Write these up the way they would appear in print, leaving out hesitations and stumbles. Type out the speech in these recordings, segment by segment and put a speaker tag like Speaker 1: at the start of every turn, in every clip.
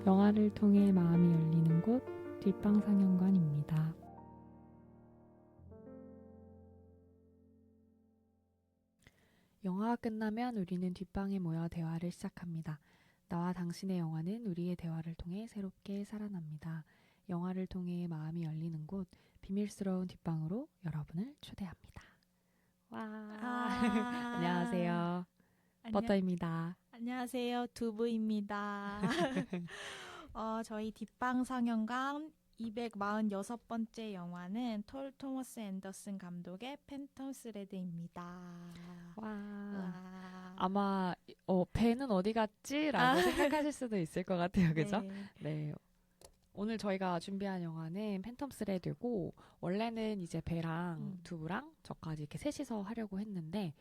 Speaker 1: 영화를 통해 마음이 열리는 곳 뒷방상영관입니다. 영화가 끝나면 우리는 뒷방에 모여 대화를 시작합니다. 나와 당신의 영화는 우리의 대화를 통해 새롭게 살아납니다. 영화를 통해 마음이 열리는 곳 비밀스러운 뒷방으로 여러분을 초대합니다. 와, 안녕하세요. 버터입니다.
Speaker 2: 안녕하세요. 두부입니다. 저희 뒷방 상영관 246번째 영화는 톨 토머스 앤더슨 감독의 팬텀 스레드입니다.
Speaker 1: 와, 아마 배는 어디 갔지? 라고 생각하실 수도 있을 것 같아요. 그죠?
Speaker 2: 네.
Speaker 1: 네. 오늘 저희가 준비한 영화는 팬텀 스레드고, 원래는 이제 배랑 두부랑 저까지 이렇게 셋이서 하려고 했는데,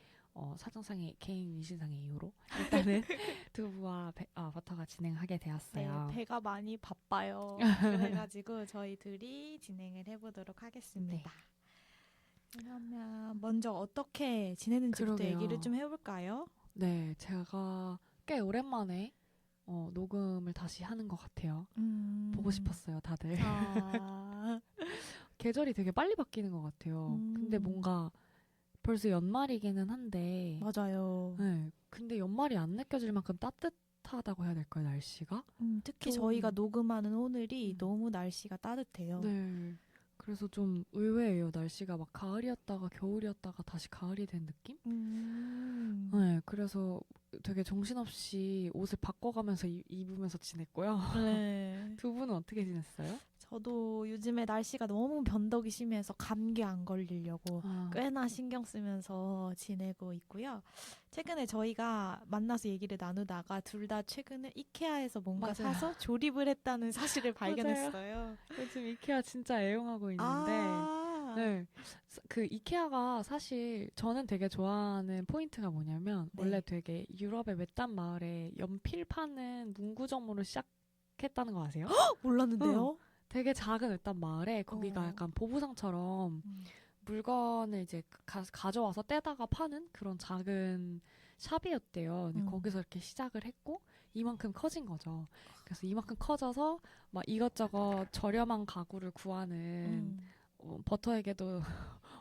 Speaker 1: 사정상의 개인 위신상의 이유로 일단은 두부와 버터가 진행하게 되었어요.
Speaker 2: 네, 배가 많이 바빠요. 그래가지고 저희 둘이 진행을 해보도록 하겠습니다. 그러면 먼저 어떻게 지내는지부터
Speaker 1: 그러게요.
Speaker 2: 얘기를 좀 해볼까요?
Speaker 1: 네, 제가 꽤 오랜만에 녹음을 다시 하는 것 같아요. 보고 싶었어요, 다들. 계절이 되게 빨리 바뀌는 것 같아요. 근데 뭔가 벌써 연말이기는 한데.
Speaker 2: 맞아요.
Speaker 1: 네, 근데 연말이 안 느껴질 만큼 따뜻하다고 해야 될까요, 날씨가?
Speaker 2: 특히
Speaker 1: 좀,
Speaker 2: 저희가 녹음하는 오늘이 너무 날씨가 따뜻해요.
Speaker 1: 네. 그래서 좀 의외예요. 날씨가 막 가을이었다가 겨울이었다가 다시 가을이 된 느낌? 네, 그래서 되게 정신없이 옷을 바꿔가면서 입으면서 지냈고요.
Speaker 2: 네.
Speaker 1: 두 분은 어떻게 지냈어요?
Speaker 2: 저도 요즘에 날씨가 너무 변덕이 심해서 감기 안 걸리려고 꽤나 신경 쓰면서 지내고 있고요. 최근에 저희가 만나서 얘기를 나누다가 둘 다 최근에 이케아에서 뭔가
Speaker 1: 맞아요.
Speaker 2: 사서 조립을 했다는 사실을 발견했어요.
Speaker 1: 요즘 이케아 진짜 애용하고 있는데, 네, 그 이케아가 사실 저는 되게 좋아하는 포인트가 뭐냐면,
Speaker 2: 네.
Speaker 1: 원래 되게 유럽의 외딴 마을에 연필 파는 문구점으로 시작했다는 거 아세요?
Speaker 2: 몰랐는데요?
Speaker 1: 되게 작은 외딴 마을에 거기가 약간 보부상처럼 물건을 이제 가져와서 떼다가 파는 그런 작은 샵이었대요. 근데 거기서 이렇게 시작을 했고 이만큼 커진 거죠. 그래서 이만큼 커져서 막 이것저것 저렴한 가구를 구하는 버터에게도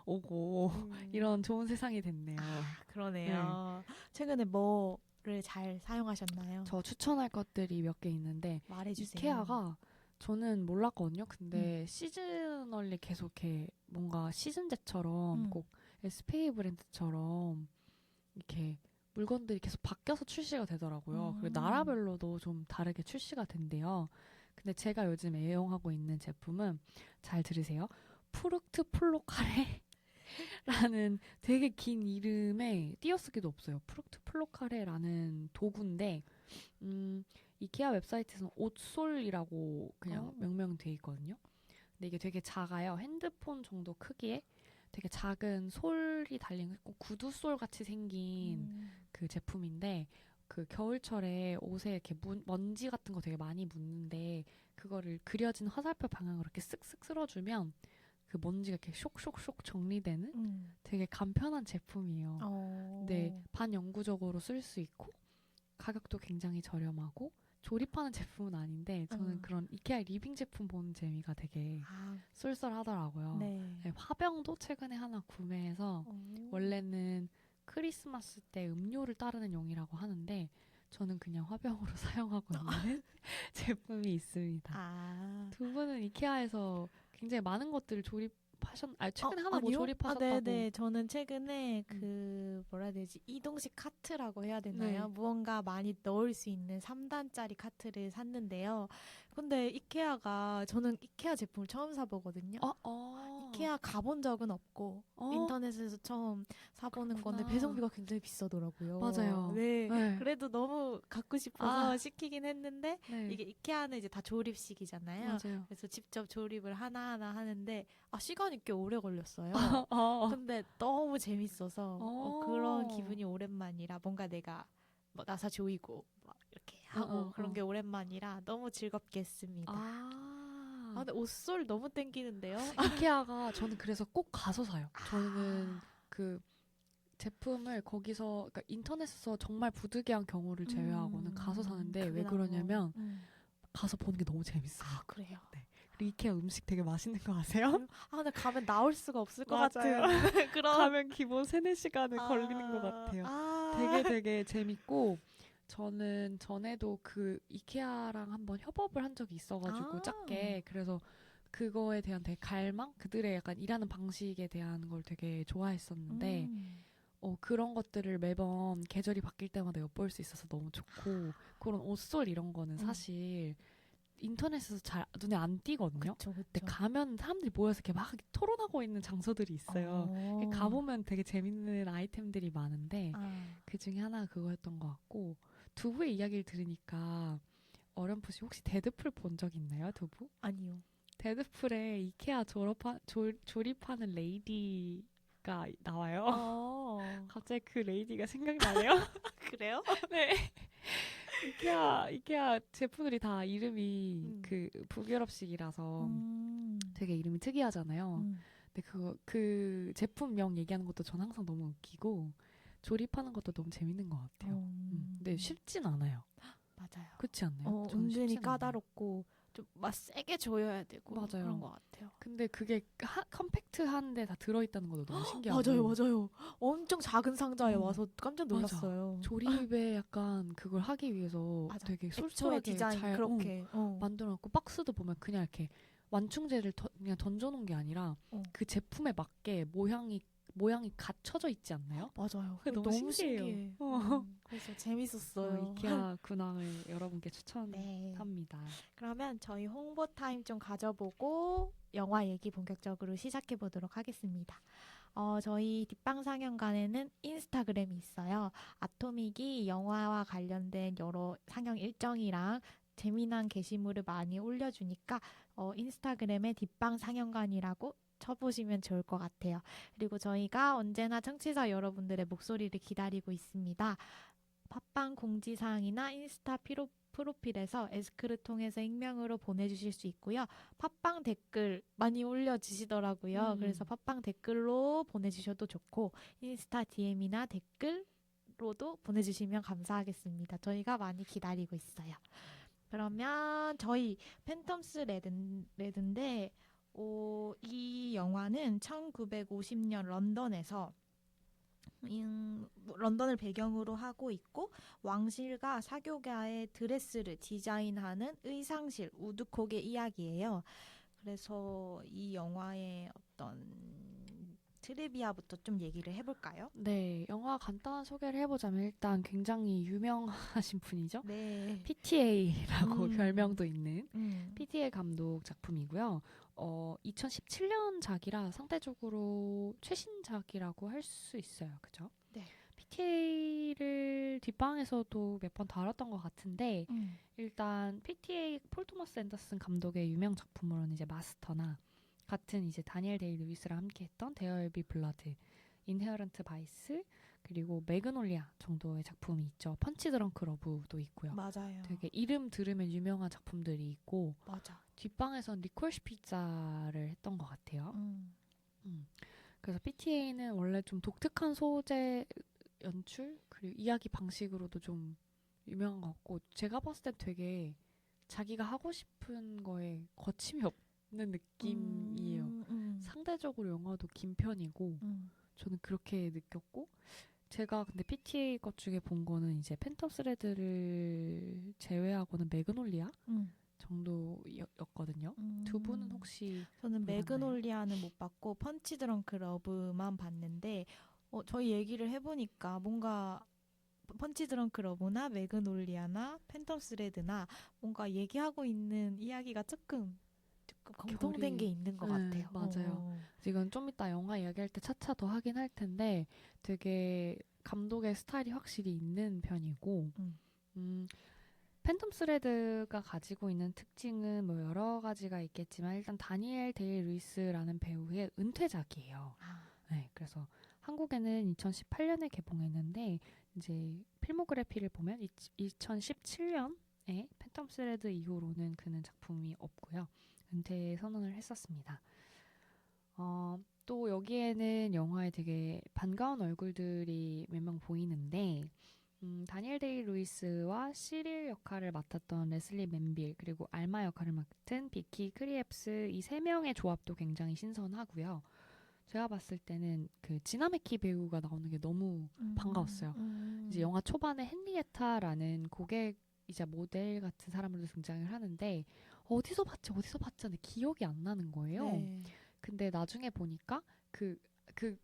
Speaker 1: 오고 이런 좋은 세상이 됐네요.
Speaker 2: 그러네요. 최근에 뭐를 잘 사용하셨나요?
Speaker 1: 저 추천할 것들이 몇 개 있는데
Speaker 2: 말해주세요.
Speaker 1: 이케아가 저는 몰랐거든요. 근데 시즈널리 계속 이렇게 뭔가 시즌제처럼 꼭 SPA 브랜드처럼 이렇게 물건들이 계속 바뀌어서 출시가 되더라고요. 그리고 나라별로도 좀 다르게 출시가 된대요. 근데 제가 요즘 애용하고 있는 제품은 잘 들으세요. 푸르트 플로카레라는 되게 긴 이름에 띄어쓰기도 없어요. 푸르트 플로카레라는 도구인데 이케아 웹사이트에서는 옷솔이라고 그냥 명명돼 있거든요. 근데 이게 되게 작아요. 핸드폰 정도 크기에 되게 작은 솔이 달린 구두솔 같이 생긴 그 제품인데 그 겨울철에 옷에 이렇게 먼지 같은 거 되게 많이 묻는데 그거를 그려진 화살표 방향으로 이렇게 쓱쓱 쓸어주면 그 먼지가 이렇게 쇽쇽쇽 정리되는 되게 간편한 제품이에요. 근데 반영구적으로 쓸 수 있고 가격도 굉장히 저렴하고 조립하는 제품은 아닌데 저는 그런 이케아 리빙 제품 보는 재미가 되게 쏠쏠하더라고요.
Speaker 2: 네.
Speaker 1: 네, 화병도 최근에 하나 구매해서 원래는 크리스마스 때 음료를 따르는 용이라고 하는데 저는 그냥 화병으로 사용하고 있는 제품이 있습니다. 두 분은 이케아에서 굉장히 많은 것들을 최근에 하나 뭐 조립하셨다고.
Speaker 2: 네네. 저는 최근에 뭐라 해야 되지? 이동식 카트라고 해야 되나요?
Speaker 1: 네.
Speaker 2: 무언가 많이 넣을 수 있는 3단짜리 카트를 샀는데요. 근데 이케아가 저는 이케아 제품을 처음 사보거든요. 이케아 가본 적은 없고 인터넷에서 처음 사보는 건데 배송비가 굉장히 비싸더라고요.
Speaker 1: 맞아요.
Speaker 2: 네. 그래도 너무 갖고 싶어서 시키긴 했는데 이게 이케아는 이제 다 조립식이잖아요.
Speaker 1: 맞아요.
Speaker 2: 그래서 직접 조립을 하나하나 하는데 시간이 꽤 오래 걸렸어요. 근데 너무 재밌어서 그런 기분이 오랜만이라 뭔가 내가 뭐 나사 조이고 막 이렇게 하고 그런 게 오랜만이라 너무 즐겁게 했습니다. 근데 옷솔 너무 땡기는데요?
Speaker 1: 이케아가 저는 그래서 꼭 가서 사요. 저는 그 제품을 거기서 그러니까 인터넷에서 정말 부득이한 경우를 제외하고는 가서 사는데 왜 그러냐면 가서 보는 게 너무 재밌어요.
Speaker 2: 아, 그래요?
Speaker 1: 네. 그리고 이케아 음식 되게 맛있는 거 아세요?
Speaker 2: 아, 근데 가면 나올 수가 없을 것
Speaker 1: 맞아요.
Speaker 2: 같은 그런.
Speaker 1: 가면 기본 3-4시간은 걸리는 것 같아요. 되게 재밌고 저는 전에도 그 이케아랑 한번 협업을 한 적이 있어가지고 작게 그래서 그거에 대한 되게 갈망? 그들의 약간 일하는 방식에 대한 걸 되게 좋아했었는데 그런 것들을 매번 계절이 바뀔 때마다 엿볼 수 있어서 너무 좋고 그런 옷솔 이런 거는 사실 인터넷에서 잘 눈에 안 띄거든요.
Speaker 2: 그쵸, 그쵸.
Speaker 1: 근데 가면 사람들이 모여서 이렇게 막 토론하고 있는 장소들이 있어요. 가보면 되게 재밌는 아이템들이 많은데 그 중에 하나가 그거였던 것 같고 두부의 이야기를 들으니까 어렴풋이 혹시 데드풀 본 적 있나요, 두부?
Speaker 2: 아니요.
Speaker 1: 데드풀에 이케아 조립하는 레이디가 나와요. 갑자기 그 레이디가 생각나네요.
Speaker 2: 그래요?
Speaker 1: 네. 이케아 제품들이 다 이름이 그 북유럽식이라서 되게 이름이 특이하잖아요. 근데 그 제품명 얘기하는 것도 전 항상 너무 웃기고 조립하는 것도 너무 재밌는 것 같아요. 근데 쉽진 않아요.
Speaker 2: 맞아요.
Speaker 1: 그렇지 않나요?
Speaker 2: 은근히 까다롭고 좀 막 세게 조여야 되고
Speaker 1: 맞아요.
Speaker 2: 그런 것 같아요.
Speaker 1: 근데 그게 컴팩트한데 다 들어있다는 것도 너무 신기하고
Speaker 2: 맞아요. 엄청 작은 상자에 와서 깜짝 놀랐어요.
Speaker 1: 맞아. 조립에 약간 그걸 하기 위해서 되게 솔솔하게
Speaker 2: 디자인
Speaker 1: 잘
Speaker 2: 그렇게
Speaker 1: 만들어놨고 박스도 보면 그냥 이렇게 완충제를 그냥 던져놓은 게 아니라 그 제품에 맞게 모양이 갖춰져 있지 않나요?
Speaker 2: 맞아요.
Speaker 1: 너무 신기해요.
Speaker 2: 그래서 재밌었어요.
Speaker 1: 이케아 근황을 여러분께 추천합니다.
Speaker 2: 네. 그러면 저희 홍보 타임 좀 가져보고 영화 얘기 본격적으로 시작해 보도록 하겠습니다. 저희 뒷방 상영관에는 인스타그램이 있어요. 아토믹이 영화와 관련된 여러 상영 일정이랑 재미난 게시물을 많이 올려주니까 인스타그램에 뒷방 상영관이라고 쳐보시면 좋을 것 같아요. 그리고 저희가 언제나 청취자 여러분들의 목소리를 기다리고 있습니다. 팟빵 공지사항이나 인스타 프로필에서 에스크를 통해서 익명으로 보내주실 수 있고요. 팟빵 댓글 많이 올려주시더라고요. 그래서 팟빵 댓글로 보내주셔도 좋고 인스타 DM이나 댓글로도 보내주시면 감사하겠습니다. 저희가 많이 기다리고 있어요. 그러면 저희 팬텀스 레드인데 이 영화는 1950년 런던에서 런던을 배경으로 하고 있고 왕실과 사교가의 드레스를 디자인하는 의상실 우드콕의 이야기예요. 그래서 이 영화의 어떤 트리비아부터 좀 얘기를 해볼까요?
Speaker 1: 네, 영화 간단한 소개를 해보자면 일단 굉장히 유명하신 분이죠.
Speaker 2: 네.
Speaker 1: PTA라고 별명도 있는 PTA 감독 작품이고요. 2017년작이라 상대적으로 최신작이라고 할 수 있어요. 그죠?
Speaker 2: 네.
Speaker 1: PTA를 뒷방에서도 몇 번 다뤘던 것 같은데 일단 PTA 폴 토머스 앤더슨 감독의 유명 작품으로는 이제 마스터나 같은 이제 다니엘 데이 루이스랑 함께했던 데어 비 블러드, 인헤어런트 바이스 그리고 매그놀리아 정도의 작품이 있죠. 펀치 드렁크 러브도 있고요.
Speaker 2: 맞아요.
Speaker 1: 되게 이름 들으면 유명한 작품들이 있고
Speaker 2: 맞아.
Speaker 1: 뒷방에선 리콜시 피자를 했던 것 같아요. 그래서 PTA는 원래 좀 독특한 소재 연출 그리고 이야기 방식으로도 좀 유명한 것 같고 제가 봤을 땐 되게 자기가 하고 싶은 거에 거침이 없는 느낌이에요. 상대적으로 영화도 긴 편이고 저는 그렇게 느꼈고 제가 근데 PTA 것 중에 본 거는 이제 팬텀 스레드를 제외하고는 매그놀리아 정도였거든요. 두 분은 혹시
Speaker 2: 저는
Speaker 1: 뭐
Speaker 2: 매그놀리아는 못 봤고 펀치 드렁크 러브만 봤는데 저희 얘기를 해보니까 뭔가 펀치 드렁크 러브나 매그놀리아나 팬텀 스레드나 뭔가 얘기하고 있는 이야기가 조금 공통된 게 있는 것 같아요.
Speaker 1: 맞아요. 지금 좀 이따 영화 이야기할 때 차차 더 하긴 할 텐데 되게 감독의 스타일이 확실히 있는 편이고 팬텀 스레드가 가지고 있는 특징은 뭐 여러 가지가 있겠지만 일단 다니엘 데이 루이스라는 배우의 은퇴작이에요. 네, 그래서 한국에는 2018년에 개봉했는데 이제 필모그래피를 보면 2017년에 팬텀 스레드 이후로는 그는 작품이 없고요. 은퇴 선언을 했었습니다. 또 여기에는 영화에 되게 반가운 얼굴들이 몇 명 보이는데 다니엘 데이 루이스와 시릴 역할을 맡았던 레슬리 맨빌, 그리고 알마 역할을 맡은 비키 크리앱스, 이 세 명의 조합도 굉장히 신선하고요. 제가 봤을 때는 그 지나메키 배우가 나오는 게 너무 반가웠어요. 이제 영화 초반에 헨리에타라는 고객이자 모델 같은 사람으로 등장을 하는데 어디서 봤지 하는데 기억이 안 나는 거예요.
Speaker 2: 네.
Speaker 1: 근데 나중에 보니까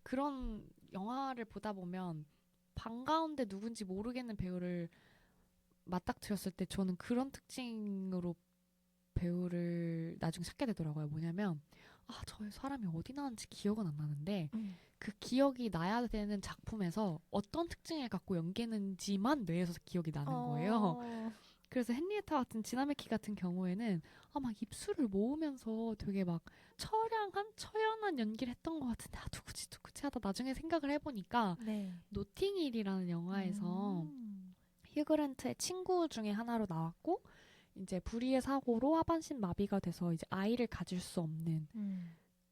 Speaker 1: 그런 영화를 보다 보면 반가운데 누군지 모르겠는 배우를 맞닥뜨렸을 때 저는 그런 특징으로 배우를 나중에 찾게 되더라고요. 뭐냐면 저 사람이 어디 나왔는지 기억은 안 나는데 그 기억이 나야 되는 작품에서 어떤 특징을 갖고 연기했는지만 뇌에서 기억이 나는 거예요. 그래서 헨리에타 같은 지나메키 같은 경우에는 막 입술을 모으면서 되게 막 처연한 연기를 했던 것 같은데 누구지 하다 나중에 생각을 해보니까
Speaker 2: 네.
Speaker 1: 노팅힐이라는 영화에서 휴그랜트의 친구 중에 하나로 나왔고 이제 불의의 사고로 하반신 마비가 돼서 이제 아이를 가질 수 없는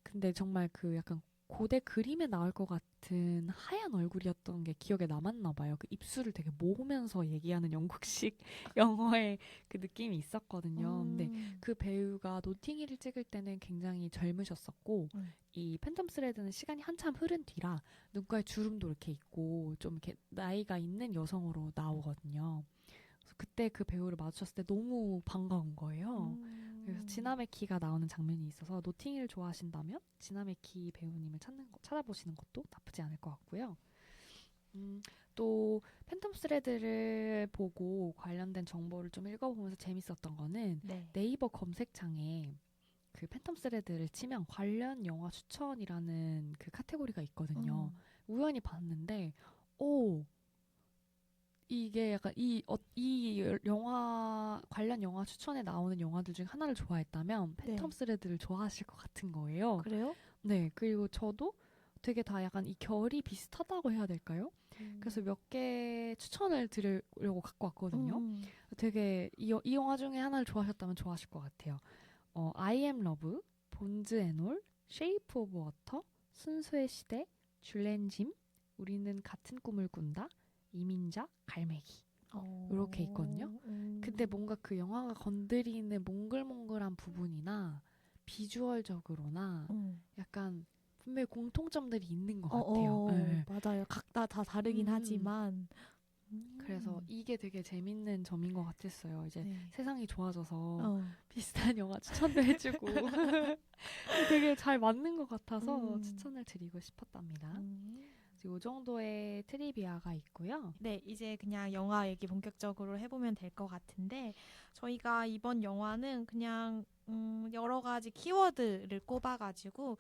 Speaker 1: 근데 정말 그 약간 고대 그림에 나올 것 같은 하얀 얼굴이었던 게 기억에 남았나 봐요. 그 입술을 되게 모으면서 얘기하는 영국식 영어의 그 느낌이 있었거든요. 근데 그 배우가 노팅힐을 찍을 때는 굉장히 젊으셨었고 이 팬텀 스레드는 시간이 한참 흐른 뒤라 눈가에 주름도 이렇게 있고 좀 이렇게 나이가 있는 여성으로 나오거든요. 그래서 그때 그 배우를 마주쳤을 때 너무 반가운 거예요. 그래서 지나메키가 나오는 장면이 있어서 노팅힐 좋아하신다면 지나메키 배우님을 찾아보시는 것도 나쁘지 않을 것 같고요. 또 팬텀 스레드를 보고 관련된 정보를 좀 읽어보면서 재밌었던 거는
Speaker 2: 네.
Speaker 1: 네이버 검색창에 그 팬텀 스레드를 치면 관련 영화 추천이라는 그 카테고리가 있거든요. 우연히 봤는데 이게 약간 이 영화 관련 영화 추천에 나오는 영화들 중에 하나를 좋아했다면 팬텀 스레드를 좋아하실 것 같은 거예요.
Speaker 2: 그래요?
Speaker 1: 네, 그리고 저도 되게 다 약간 이 결이 비슷하다고 해야 될까요? 그래서 몇 개 추천을 드리려고 갖고 왔거든요. 되게 이 영화 중에 하나를 좋아하셨다면 좋아하실 것 같아요. I am Love, 본즈 앤 올, 쉐이프 오브 워터, 순수의 시대, 줄렌짐, 우리는 같은 꿈을 꾼다, 이민자, 갈매기 이렇게 있거든요. 근데 뭔가 그 영화가 건드리는 몽글몽글한 부분이나 비주얼적으로나 약간 분명히 공통점들이 있는 것 같아요. 네.
Speaker 2: 맞아요. 각다 다 다르긴 하지만
Speaker 1: 그래서 이게 되게 재밌는 점인 것 같았어요. 이제
Speaker 2: 네.
Speaker 1: 세상이 좋아져서 비슷한 영화 추천도 해주고 되게 잘 맞는 것 같아서 추천을 드리고 싶었답니다. 이 정도의 트리비아가 있고요.
Speaker 2: 네, 이제 그냥 영화 얘기 본격적으로 해보면 될 것 같은데 저희가 이번 영화는 그냥 여러 가지 키워드를 꼽아가지고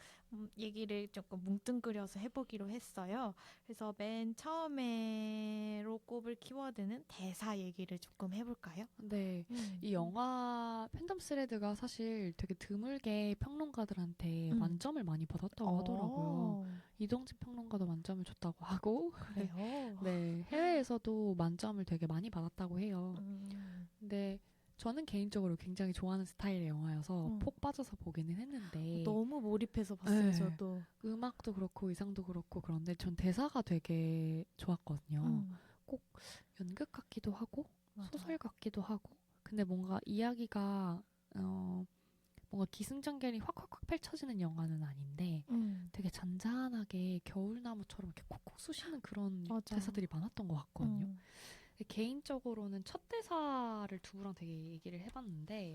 Speaker 2: 얘기를 조금 뭉뚱그려서 해보기로 했어요. 그래서 맨 처음에로 꼽을 키워드는 대사 얘기를 조금 해볼까요?
Speaker 1: 네, 이 영화 팬덤 스레드가 사실 되게 드물게 평론가들한테 만점을 많이 받았다고 하더라고요. 이동진 평론가도 만점을 줬다고 하고
Speaker 2: 그래요?
Speaker 1: 네, 해외에서도 만점을 되게 많이 받았다고 해요. 근데 저는 개인적으로 굉장히 좋아하는 스타일의 영화여서 폭 빠져서 보기는 했는데
Speaker 2: 너무 몰입해서 봤어요.
Speaker 1: 네,
Speaker 2: 저도.
Speaker 1: 음악도 그렇고 의상도 그렇고 그런데 전 대사가 되게 좋았거든요. 꼭 연극 같기도 하고
Speaker 2: 맞아요.
Speaker 1: 소설 같기도 하고 근데 뭔가 이야기가 뭔가 기승전결이 확확확 펼쳐지는 영화는 아닌데 되게 잔잔하게 겨울나무처럼 이렇게 콕콕 쑤시는 그런
Speaker 2: 맞아.
Speaker 1: 대사들이 많았던 것 같거든요. 개인적으로는 첫 대사를 두부랑 되게 얘기를 해봤는데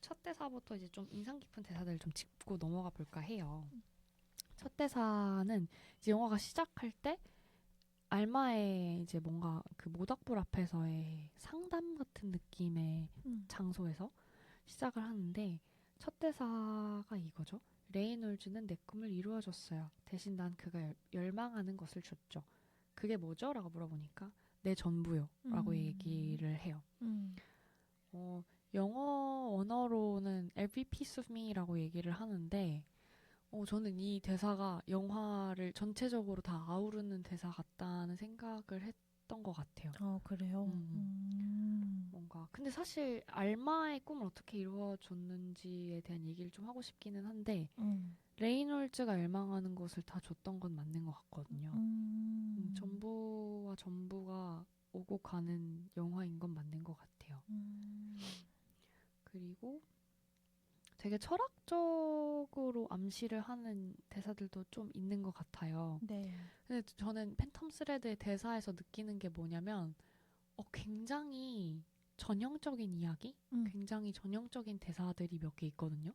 Speaker 1: 첫 대사부터 이제 좀 인상 깊은 대사들을 좀 짚고 넘어가 볼까 해요. 첫 대사는 이제 영화가 시작할 때 알마의 이제 뭔가 그 모닥불 앞에서의 상담 같은 느낌의 장소에서 시작을 하는데 첫 대사가 이거죠. 레이놀즈는 내 꿈을 이루어줬어요. 대신 난 그가 열망하는 것을 줬죠. 그게 뭐죠? 라고 물어보니까 내 전부요. 라고 얘기를 해요. 영어 언어로는 every piece of me라고 얘기를 하는데 저는 이 대사가 영화를 전체적으로 다 아우르는 대사 같다는 생각을 했던 것 같아요.
Speaker 2: 그래요?
Speaker 1: 뭔가 근데 사실 알마의 꿈을 어떻게 이루어줬는지에 대한 얘기를 좀 하고 싶기는 한데 레이놀즈가 열망하는 것을 다 줬던 건 맞는 것 같거든요. 전부와 전부가 몰고 가는 영화인 건 맞는 것 같아요. 그리고 되게 철학적으로 암시를 하는 대사들도 좀 있는 것 같아요.
Speaker 2: 네.
Speaker 1: 근데 저는 팬텀 스레드의 대사에서 느끼는 게 뭐냐면 굉장히 전형적인 이야기? 굉장히 전형적인 대사들이 몇 개 있거든요.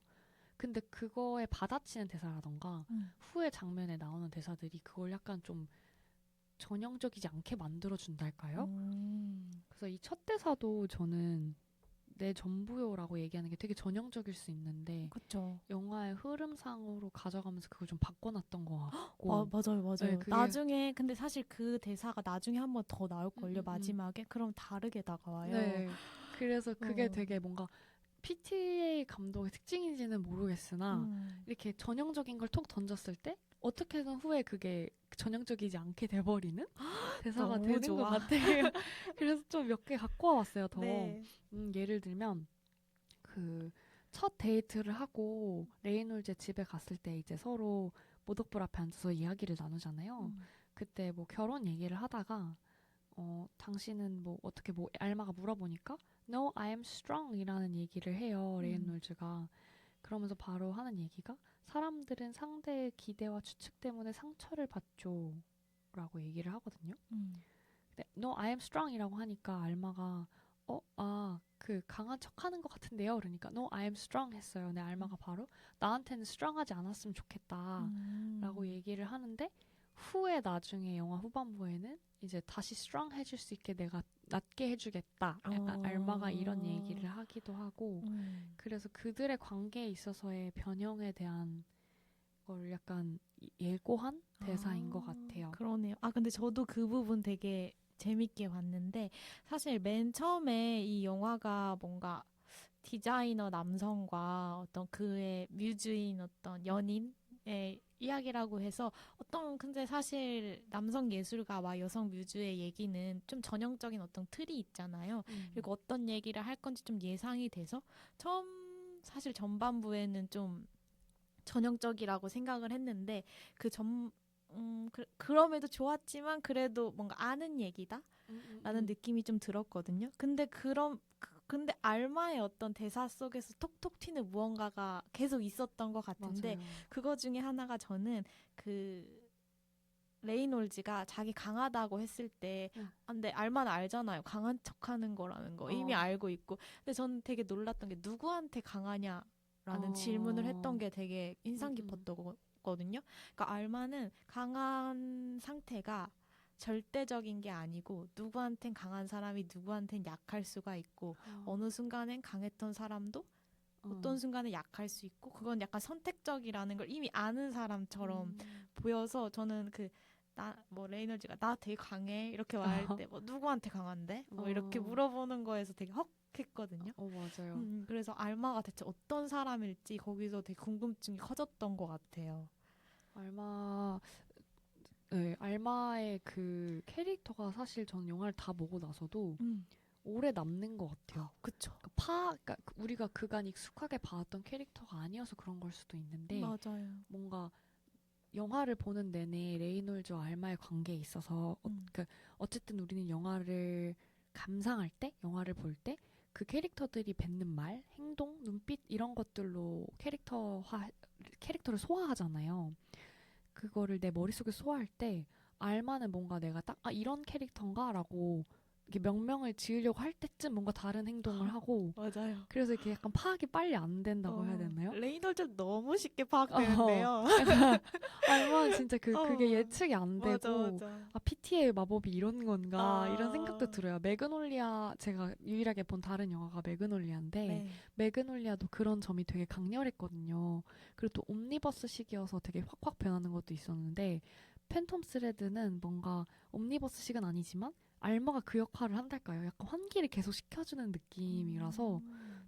Speaker 1: 근데 그거에 받아치는 대사라던가 후에 장면에 나오는 대사들이 그걸 약간 좀 전형적이지 않게 만들어준달까요? 그래서 이 첫 대사도 저는 내 전부요라고 얘기하는 게 되게 전형적일 수 있는데
Speaker 2: 그쵸.
Speaker 1: 영화의 흐름상으로 가져가면서 그걸 좀 바꿔놨던 것 같고
Speaker 2: 맞아요.
Speaker 1: 네, 그게
Speaker 2: 나중에 근데 사실 그 대사가 나중에 한 번 더 나올걸요. 마지막에. 그럼 다르게 다가와요.
Speaker 1: 네. 그래서 그게 되게 뭔가 PTA 감독의 특징인지는 모르겠으나 이렇게 전형적인 걸 톡 던졌을 때 어떻게든 후에 그게 전형적이지 않게 돼버리는 대사가
Speaker 2: 너무
Speaker 1: 되는
Speaker 2: 좋아.
Speaker 1: 것 같아요. 그래서 좀 몇 개 갖고 와봤어요. 더
Speaker 2: 네.
Speaker 1: 예를 들면 그 첫 데이트를 하고 레이놀즈 집에 갔을 때 이제 서로 모닥불 앞에 앉아서 이야기를 나누잖아요. 그때 뭐 결혼 얘기를 하다가 당신은 뭐 어떻게 뭐 알마가 물어보니까 No, I am strong 이라는 얘기를 해요. 레이놀즈가. 그러면서 바로 하는 얘기가 사람들은 상대의 기대와 추측 때문에 상처를 받죠. 라고 얘기를 하거든요. 근데 No, I am strong 이라고 하니까 알마가 그 강한 척 하는 것 같은데요. 그러니까 No, I am strong 했어요. 근데 알마가 바로 나한테는 strong하지 않았으면 좋겠다. 라고 얘기를 하는데 후에 나중에 영화 후반부에는 이제 다시 strong 해줄 수 있게 내가 낫게 해주겠다. 약간 알마가 이런 얘기를 하기도 하고 그래서 그들의 관계에 있어서의 변형에 대한 걸 약간 예고한 대사인 것 같아요.
Speaker 2: 그러네요. 근데 저도 그 부분 되게 재밌게 봤는데 사실 맨 처음에 이 영화가 뭔가 디자이너 남성과 어떤 그의 뮤즈인 어떤 연인의 이야기라고 해서 근데 사실 남성 예술가와 여성 뮤즈의 얘기는 좀 전형적인 어떤 틀이 있잖아요. 그리고 어떤 얘기를 할 건지 좀 예상이 돼서 사실 전반부에는 좀 전형적이라고 생각을 했는데 그럼에도 좋았지만 그래도 뭔가 아는 얘기다? 라는 느낌이 좀 들었거든요. 근데 알마의 어떤 대사 속에서 톡톡 튀는 무언가가 계속 있었던 것 같은데
Speaker 1: 맞아요.
Speaker 2: 그거 중에 하나가 저는 레이놀즈가 자기 강하다고 했을 때 근데 알마는 알잖아요. 강한 척하는 거라는 거 이미 알고 있고 근데 저는 되게 놀랐던 게 누구한테 강하냐라는 질문을 했던 게 되게 인상 깊었던 거거든요. 그러니까 알마는 강한 상태가 절대적인 게 아니고 누구한텐 강한 사람이 누구한텐 약할 수가 있고 어느 순간엔 강했던 사람도 어떤 순간에 약할 수 있고 그건 약간 선택적이라는 걸 이미 아는 사람처럼 보여서 저는 레이놀즈가 나 되게 강해 이렇게 말할 때 뭐 누구한테 강한데? 뭐 이렇게 물어보는 거에서 되게 헉 했거든요.
Speaker 1: 맞아요.
Speaker 2: 그래서 알마가 대체 어떤 사람일지 거기서 되게 궁금증이 커졌던 것 같아요.
Speaker 1: 알마의 그 캐릭터가 사실 저는 영화를 다 보고 나서도 오래 남는 것 같아요.
Speaker 2: 그쵸.
Speaker 1: 그러니까 우리가 그간 익숙하게 봐왔던 캐릭터가 아니어서 그런 걸 수도 있는데
Speaker 2: 맞아요.
Speaker 1: 뭔가 영화를 보는 내내 레이놀즈와 알마의 관계에 있어서 어쨌든 우리는 영화를 감상할 때, 영화를 볼 때 그 캐릭터들이 뱉는 말, 행동, 눈빛 이런 것들로 캐릭터를 소화하잖아요. 그거를 내 머릿속에 소화할 때 알마는 뭔가 내가 딱 이런 캐릭터인가? 라고 이렇게 명명을 지으려고 할 때쯤 뭔가 다른 행동을 하고
Speaker 2: 맞아요.
Speaker 1: 그래서 이렇게 약간 파악이 빨리 안 된다고 해야 되나요?
Speaker 2: 레이놀즈 너무 쉽게 파악되는데요.
Speaker 1: 알마는 진짜 그게 예측이 안 되고
Speaker 2: 맞아.
Speaker 1: PT의 마법이 이런 건가 이런 생각도 들어요. 매그놀리아 제가 유일하게 본 다른 영화가 매그놀리아인데
Speaker 2: 네.
Speaker 1: 매그놀리아도 그런 점이 되게 강렬했거든요. 그리고 또 옴니버스식이어서 되게 확확 변하는 것도 있었는데 팬텀 스레드는 뭔가 옴니버스식은 아니지만 알마가 그 역할을 한달까요? 약간 환기를 계속 시켜주는 느낌이라서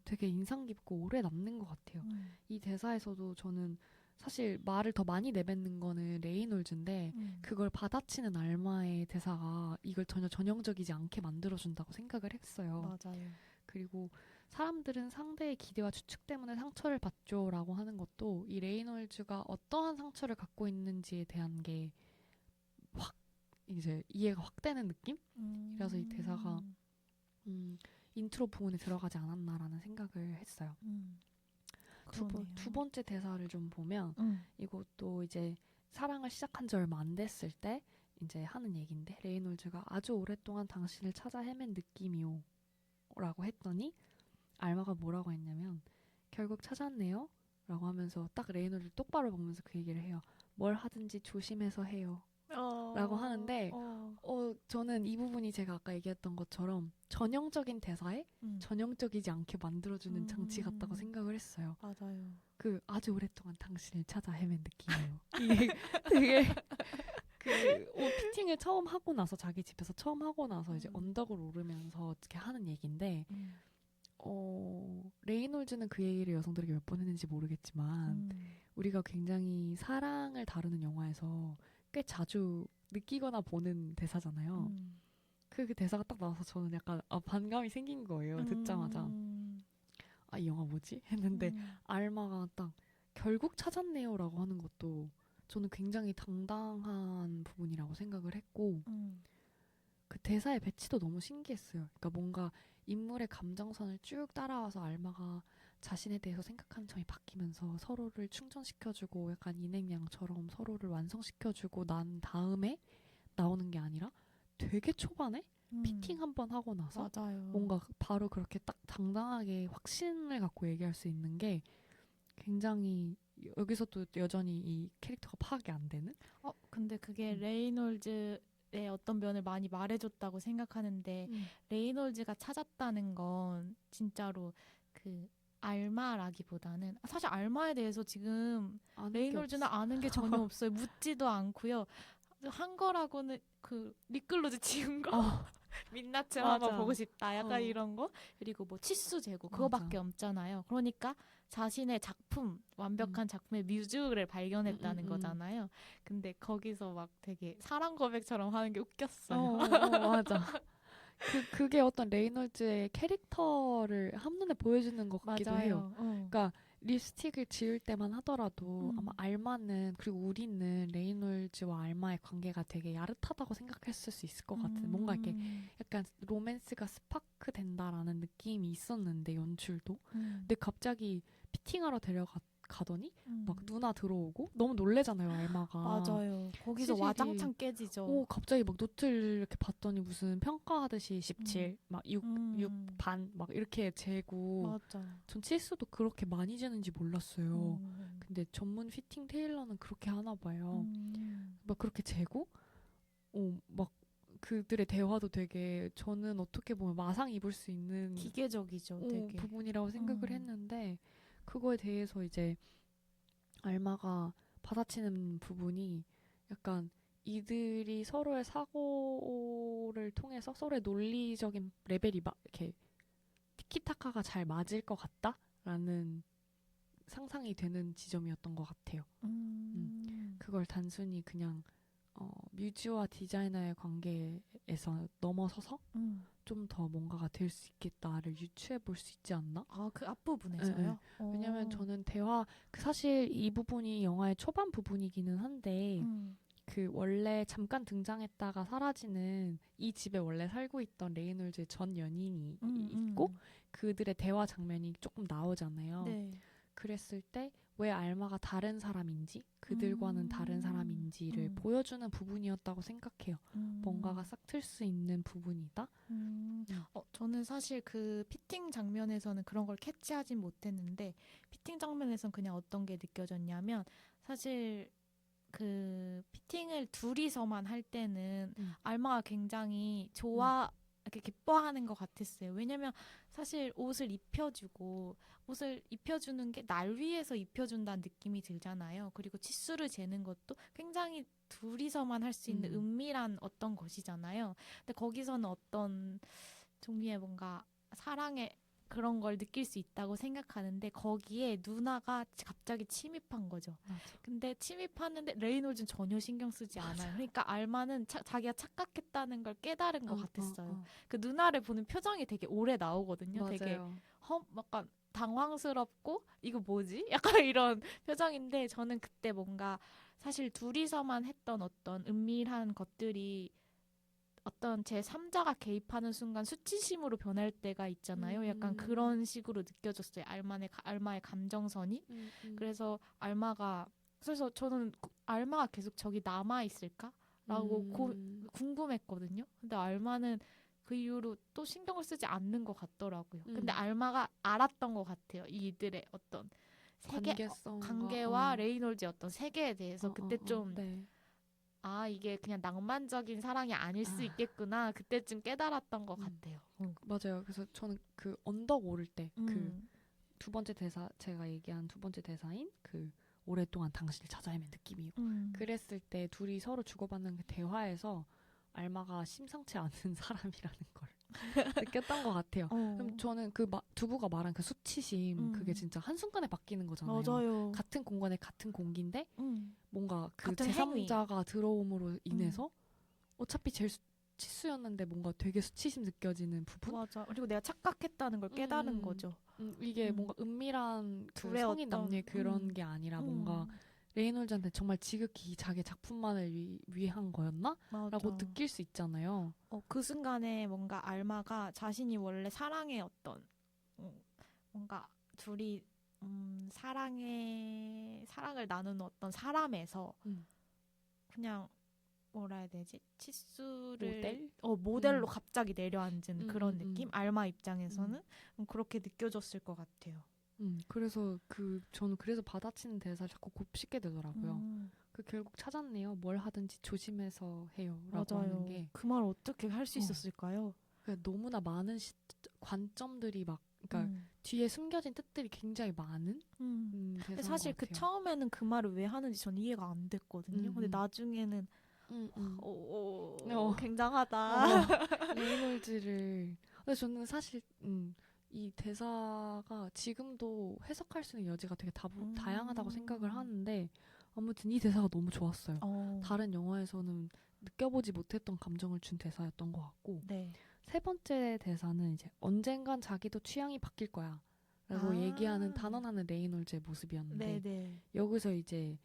Speaker 1: 되게 인상 깊고 오래 남는 것 같아요. 이 대사에서도 저는 사실 말을 더 많이 내뱉는 거는 레이놀즈인데 그걸 받아치는 알마의 대사가 이걸 전혀 전형적이지 않게 만들어준다고 생각을 했어요.
Speaker 2: 맞아요.
Speaker 1: 그리고 사람들은 상대의 기대와 추측 때문에 상처를 받죠 라고 하는 것도 이 레이놀즈가 어떠한 상처를 갖고 있는지에 대한 게 확 이제 이해가 확 되는 느낌? 그래서 이 대사가 인트로 부분에 들어가지 않았나라는 생각을 했어요. 두 번째 대사를 좀 보면 이것도 이제 사랑을 시작한 지 얼마 안 됐을 때 이제 하는 얘기인데 레이놀즈가 아주 오랫동안 당신을 찾아 헤맨 느낌이요 라고 했더니 알마가 뭐라고 했냐면 결국 찾았네요 라고 하면서 딱 레이놀즈를 똑바로 보면서 그 얘기를 해요. 뭘 하든지 조심해서 해요 라고 하는데 저는 이 부분이 제가 아까 얘기했던 것처럼 전형적인 대사에 전형적이지 않게 만들어주는 장치 같다고 생각을 했어요.
Speaker 2: 맞아요.
Speaker 1: 그 아주 오랫동안 당신을 찾아 헤맨 느낌이에요. 이게 되게 그 옷 피팅을 처음 하고 나서 자기 집에서 처음 하고 나서 이제 언덕을 오르면서 이렇게 하는 얘기인데 레이놀즈는 그 얘기를 여성들에게 몇 번 했는지 모르겠지만 우리가 굉장히 사랑을 다루는 영화에서 꽤 자주 느끼거나 보는 대사잖아요. 그 대사가 딱 나와서 저는 약간 반감이 생긴 거예요. 듣자마자 이 영화 뭐지? 했는데 알마가 딱 결국 찾았네요 라고 하는 것도 저는 굉장히 당당한 부분이라고 생각을 했고 그 대사의 배치도 너무 신기했어요. 그러니까 뭔가 인물의 감정선을 쭉 따라와서 알마가 자신에 대해서 생각하는 점이 바뀌면서 서로를 충전시켜주고 약간 인행양처럼 서로를 완성시켜주고 난 다음에 나오는 게 아니라 되게 초반에 피팅 한번 하고 나서
Speaker 2: 맞아요.
Speaker 1: 뭔가 바로 그렇게 딱 당당하게 확신을 갖고 얘기할 수 있는 게 굉장히 여기서도 여전히 이 캐릭터가 파악이 안 되는?
Speaker 2: 근데 그게 레이놀즈의 어떤 면을 많이 말해줬다고 생각하는데 레이놀즈가 찾았다는 건 진짜로 그 알마라기보다는 사실 알마에 대해서 지금 레이놀즈는 아는 게 전혀 없어요. 묻지도 않고요. 한 거라고는 그 립글로즈 지운 거 민낯을 한번 보고 싶다 약간 이런 거 그리고 뭐 치수 재고 그거밖에 없잖아요. 그러니까 자신의 작품 완벽한 작품의 뮤즈를 발견했다는 거잖아요. 근데 거기서 막 되게 사랑 고백처럼 하는 게 웃겼어요.
Speaker 1: 맞아. 그게 어떤 레이놀즈의 캐릭터를 한눈에 보여주는 것 같기도
Speaker 2: 맞아요.
Speaker 1: 해요. 그러니까 립스틱을 지울 때만 하더라도 아마 알마는 그리고 우리는 레이놀즈와 알마의 관계가 되게 야릇하다고 생각했을 수 있을 것 같은 뭔가 이렇게 약간 로맨스가 스파크 된다라는 느낌이 있었는데 연출도 근데 갑자기 피팅하러 가더니 막 누나 들어오고 너무 놀래잖아요 알마가.
Speaker 2: 맞아요. 거기서 와장창 깨지죠.
Speaker 1: 갑자기 막 노트를 이렇게 봤더니 무슨 평가하듯이 17, 막 6 반 막 이렇게 재고.
Speaker 2: 맞아.
Speaker 1: 전 치수도 그렇게 많이 재는지 몰랐어요. 근데 전문 피팅 테일러는 그렇게 하나 봐요. 막 그렇게 재고 막 그들의 대화도 되게 저는 어떻게 보면 마상 입을 수 있는
Speaker 2: 기계적이죠. 되게.
Speaker 1: 부분이라고 생각을 했는데 그거에 대해서 이제 알마가 받아치는 부분이 약간 이들이 서로의 사고를 통해서 서로의 논리적인 레벨이 이렇게 티키타카가 잘 맞을 것 같다라는 상상이 되는 지점이었던 것 같아요. 그걸 단순히 그냥 뮤즈와 디자이너의 관계에서 넘어서서 좀 더 뭔가가 될 수 있겠다를 유추해 볼 수 있지 않나?
Speaker 2: 그 앞부분에서요?
Speaker 1: 네. 왜냐면 저는 사실 이 부분이 영화의 초반 부분이기는 한데 그 원래 잠깐 등장했다가 사라지는 이 집에 원래 살고 있던 레이놀즈의 전 연인이 있고 그들의 대화 장면이 조금 나오잖아요.
Speaker 2: 네.
Speaker 1: 그랬을 때 왜 알마가 다른 사람인지 그들과는 다른 사람인지를 보여주는 부분이었다고 생각해요. 뭔가가 싹 틀 수 있는 부분이다.
Speaker 2: 저는 사실 그 피팅 장면에서는 그런 걸 캐치하진 못했는데 피팅 장면에서는 그냥 어떤 게 느껴졌냐면 사실 그 피팅을 둘이서만 할 때는 알마가 굉장히 이렇게 기뻐하는 것 같았어요. 왜냐면 사실 옷을 입혀주는 게 날 위해서 입혀준다는 느낌이 들잖아요. 그리고 치수를 재는 것도 굉장히 둘이서만 할 수 있는 은밀한 어떤 것이잖아요. 근데 거기서는 어떤 종류의 뭔가 사랑의 그런 걸 느낄 수 있다고 생각하는데 거기에 누나가 갑자기 침입한 거죠.
Speaker 1: 맞아.
Speaker 2: 근데 침입하는데 레이놀즈는 전혀 신경 쓰지 않아요. 그러니까 알마는 자기가 착각했다는 걸 깨달은 것 같았어요. 그 누나를 보는 표정이 되게 오래 나오거든요.
Speaker 1: 맞아요.
Speaker 2: 되게 약간 당황스럽고 이거 뭐지? 약간 이런 표정인데 저는 그때 뭔가 사실 둘이서만 했던 어떤 은밀한 것들이 어떤 제 3자가 개입하는 순간 수치심으로 변할 때가 있잖아요. 약간 그런 식으로 느껴졌어요. 알마의 감정선이. 그래서 그래서 저는 알마가 계속 저기 남아 있을까라고 궁금했거든요. 근데 알마는 그 이후로 또 신경을 쓰지 않는 것 같더라고요. 근데 알마가 알았던 것 같아요. 이들의 어떤 관계와 레이놀즈의 어떤 세계에 대해서 그때 좀
Speaker 1: 네.
Speaker 2: 이게 그냥 낭만적인 사랑이 아닐 수 있겠구나. 그때쯤 깨달았던 것 같아요.
Speaker 1: 맞아요. 그래서 저는 그 언덕 오를 때 그 두 번째 대사, 제가 얘기한 두 번째 대사인 그 오랫동안 당신을 찾아 헤맨 느낌이요. 그랬을 때 둘이 서로 주고받는 그 대화에서 알마가 심상치 않은 사람이라는 걸 느꼈던 것 같아요. 그럼 저는 그 두부가 말한 그 수치심 그게 진짜 한순간에 바뀌는 거잖아요.
Speaker 2: 맞아요.
Speaker 1: 같은 공간에 같은 공기인데 뭔가 그
Speaker 2: 같은
Speaker 1: 제3자가 들어옴으로 인해서 어차피 제일 치수였는데 뭔가 되게 수치심 느껴지는 부분?
Speaker 2: 맞아. 그리고 내가 착각했다는 걸 깨달은 거죠.
Speaker 1: 이게 뭔가 은밀한 그
Speaker 2: 둘의
Speaker 1: 성인
Speaker 2: 어떤,
Speaker 1: 남녀의 그런 게 아니라 뭔가 레이놀즈한테 정말 지극히 자기 작품만을 위한 거였나?
Speaker 2: 맞아.
Speaker 1: 라고 느낄 수 있잖아요.
Speaker 2: 그 순간에 뭔가 알마가 자신이 원래 사랑의 어떤 뭔가 둘이 사랑을 나누는 어떤 사람에서 그냥 뭐라 해야 되지? 치수를 모델로 갑자기 내려앉은 그런 느낌? 알마 입장에서는 그렇게 느껴졌을 것 같아요.
Speaker 1: 그래서 저는 그래서 받아치는 대사를 자꾸 곱씹게 되더라고요. 결국 찾았네요. 뭘 하든지 조심해서 해요라고 하는 게.
Speaker 2: 그 말 어떻게 할 수 있었을까요?
Speaker 1: 너무나 많은 관점들이 그러니까 뒤에 숨겨진 뜻들이 굉장히 많은
Speaker 2: 근데 사실 그 처음에는 그 말을 왜 하는지 전 이해가 안 됐거든요. 근데 나중에는 굉장하다.
Speaker 1: 레이놀즈를. 근데 저는 사실 이 대사가 지금도 해석할 수 있는 여지가 되게 다양하다고 생각을 하는데 아무튼 이 대사가 너무 좋았어요. 다른 영화에서는 느껴보지 못했던 감정을 준 대사였던 것 같고
Speaker 2: 네.
Speaker 1: 세 번째 대사는 이제 언젠간 자기도 취향이 바뀔 거야 라고 얘기하는 단언하는 레이놀즈의 모습이었는데
Speaker 2: 네네.
Speaker 1: 여기서 이제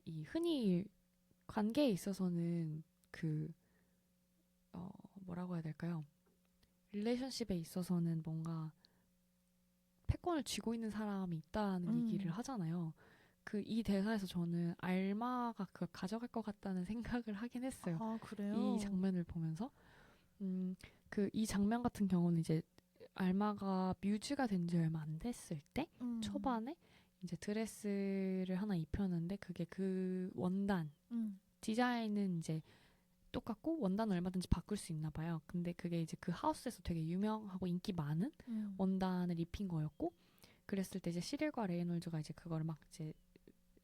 Speaker 1: 이 흔히 관계에 있어서는 뭐라고 해야 될까요? 릴레이션십에 있어서는 뭔가 패권을 쥐고 있는 사람이 있다는 얘기를 하잖아요. 이 대사에서 저는 알마가 그걸 가져갈 것 같다는 생각을 하긴 했어요.
Speaker 2: 그래요?
Speaker 1: 이 장면을 보면서. 이 장면 같은 경우는 이제 알마가 뮤즈가 된 지 얼마 안 됐을 때 초반에 이제 드레스를 하나 입혔는데 그게 그 원단 디자인은 이제 똑같고 원단은 얼마든지 바꿀 수 있나 봐요. 근데 그게 이제 그 하우스에서 되게 유명하고 인기 많은 원단을 입힌 거였고 그랬을 때 이제 시릴과 레이놀즈가 이제 그거를 막 이제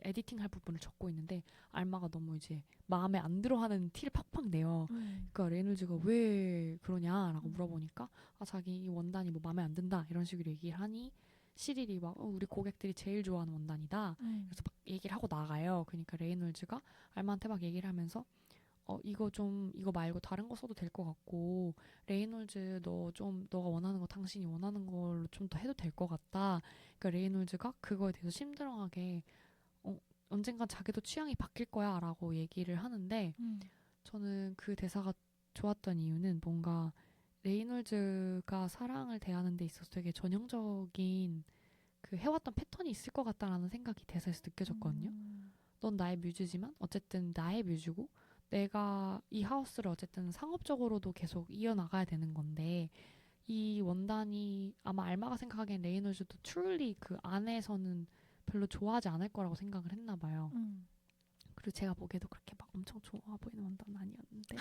Speaker 1: 에디팅할 부분을 적고 있는데 알마가 너무 이제 마음에 안 들어하는 티를 팍팍 내요. 그러니까 레이놀즈가 왜 그러냐라고 물어보니까 자기 이 원단이 뭐 마음에 안 든다 이런 식으로 얘기를 하니 시릴이 막 우리 고객들이 제일 좋아하는 원단이다. 그래서 막 얘기를 하고 나가요. 그러니까 레이놀즈가 알마한테 막 얘기를 하면서 이거 말고 다른 거 써도 될 것 같고 레이놀즈 너가 원하는 거 당신이 원하는 걸로 좀 더 해도 될 것 같다. 그러니까 레이놀즈가 그거에 대해서 심드렁하게 언젠간 자기도 취향이 바뀔 거야 라고 얘기를 하는데 저는 그 대사가 좋았던 이유는 뭔가 레이놀즈가 사랑을 대하는 데 있어서 되게 전형적인 그 해왔던 패턴이 있을 것 같다라는 생각이 대사에서 느껴졌거든요. 넌 나의 뮤즈지만 어쨌든 나의 뮤즈고 내가 이 하우스를 어쨌든 상업적으로도 계속 이어나가야 되는 건데 이 원단이 아마 알마가 생각하기엔 레이놀즈도 truly 그 안에서는 별로 좋아하지 않을 거라고 생각을 했나 봐요. 그리고 제가 보기에도 그렇게 막 엄청 좋아 보이는 원단은 아니었는데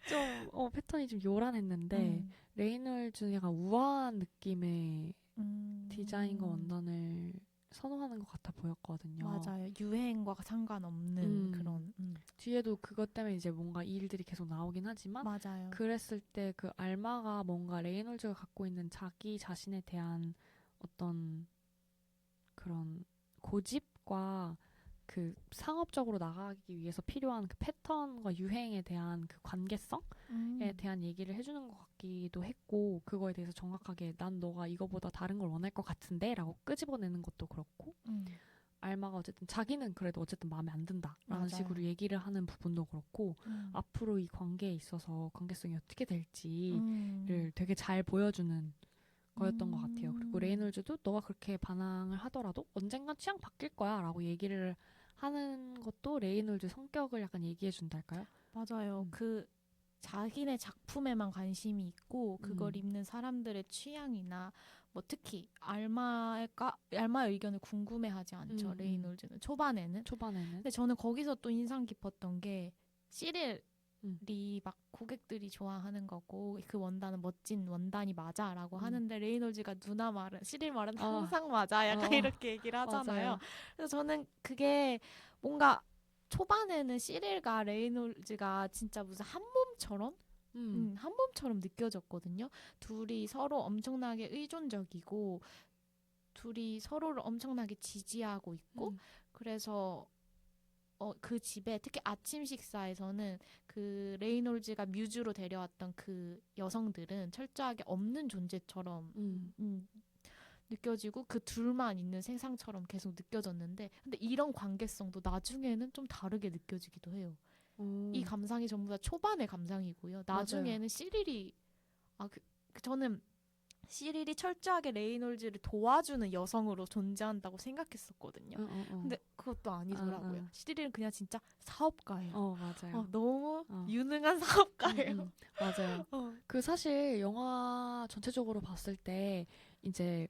Speaker 1: 좀 패턴이 좀 요란했는데 레이놀즈는 약간 우아한 느낌의 디자인과 원단을 선호하는 것 같아 보였거든요.
Speaker 2: 맞아요. 유행과 상관없는 그런.
Speaker 1: 뒤에도 그것 때문에 이제 뭔가 이 일들이 계속 나오긴 하지만
Speaker 2: 맞아요.
Speaker 1: 그랬을 때 그 알마가 뭔가 레이놀즈가 갖고 있는 자기 자신에 대한 어떤 그런 고집과 그 상업적으로 나가기 위해서 필요한 그 패턴과 유행에 대한 그 관계성에 대한 얘기를 해주는 것 같기도 했고 그거에 대해서 정확하게 난 너가 이거보다 다른 걸 원할 것 같은데 라고 끄집어내는 것도 그렇고 알마가 어쨌든 자기는 그래도 어쨌든 마음에 안 든다라는
Speaker 2: 맞아요.
Speaker 1: 식으로 얘기를 하는 부분도 그렇고 앞으로 이 관계에 있어서 관계성이 어떻게 될지를 되게 잘 보여주는 거였던 것 같아요. 그리고 레이놀즈도 너가 그렇게 반항을 하더라도 언젠간 취향 바뀔 거야 라고 얘기를 하는 것도 레이놀즈 성격을 약간 얘기해 준달까요?
Speaker 2: 맞아요. 그 자기네 작품에만 관심이 있고 그걸 입는 사람들의 취향이나 뭐 특히 알마의 의견을 궁금해하지 않죠. 레이놀즈는 초반에는. 근데 저는 거기서 또 인상 깊었던 게 시릴이 막 고객들이 좋아하는 거고 그 원단은 멋진 원단이 맞아라고 하는데 레이놀즈가 시릴 말은 항상 맞아 약간 이렇게 얘기를 하잖아요.
Speaker 1: 맞아요.
Speaker 2: 그래서 저는 그게 뭔가 초반에는 시릴과 레이놀즈가 진짜 무슨 한 몸처럼 한 몸처럼 느껴졌거든요. 둘이 서로 엄청나게 의존적이고 둘이 서로를 엄청나게 지지하고 있고 그래서 그 집에 특히 아침 식사에서는 그 레이놀즈가 뮤즈로 데려왔던 그 여성들은 철저하게 없는 존재처럼 느껴지고 그 둘만 있는 세상처럼 계속 느껴졌는데 근데 이런 관계성도 나중에는 좀 다르게 느껴지기도 해요. 이 감상이 전부 다 초반의 감상이고요. 나중에는 맞아요. 저는 시릴이 철저하게 레이놀즈를 도와주는 여성으로 존재한다고 생각했었거든요. 근데 그것도 아니더라고요. 시릴은 그냥 진짜 사업가예요.
Speaker 1: 맞아요.
Speaker 2: 너무 유능한 사업가예요.
Speaker 1: 맞아요. 그 사실 영화 전체적으로 봤을 때 이제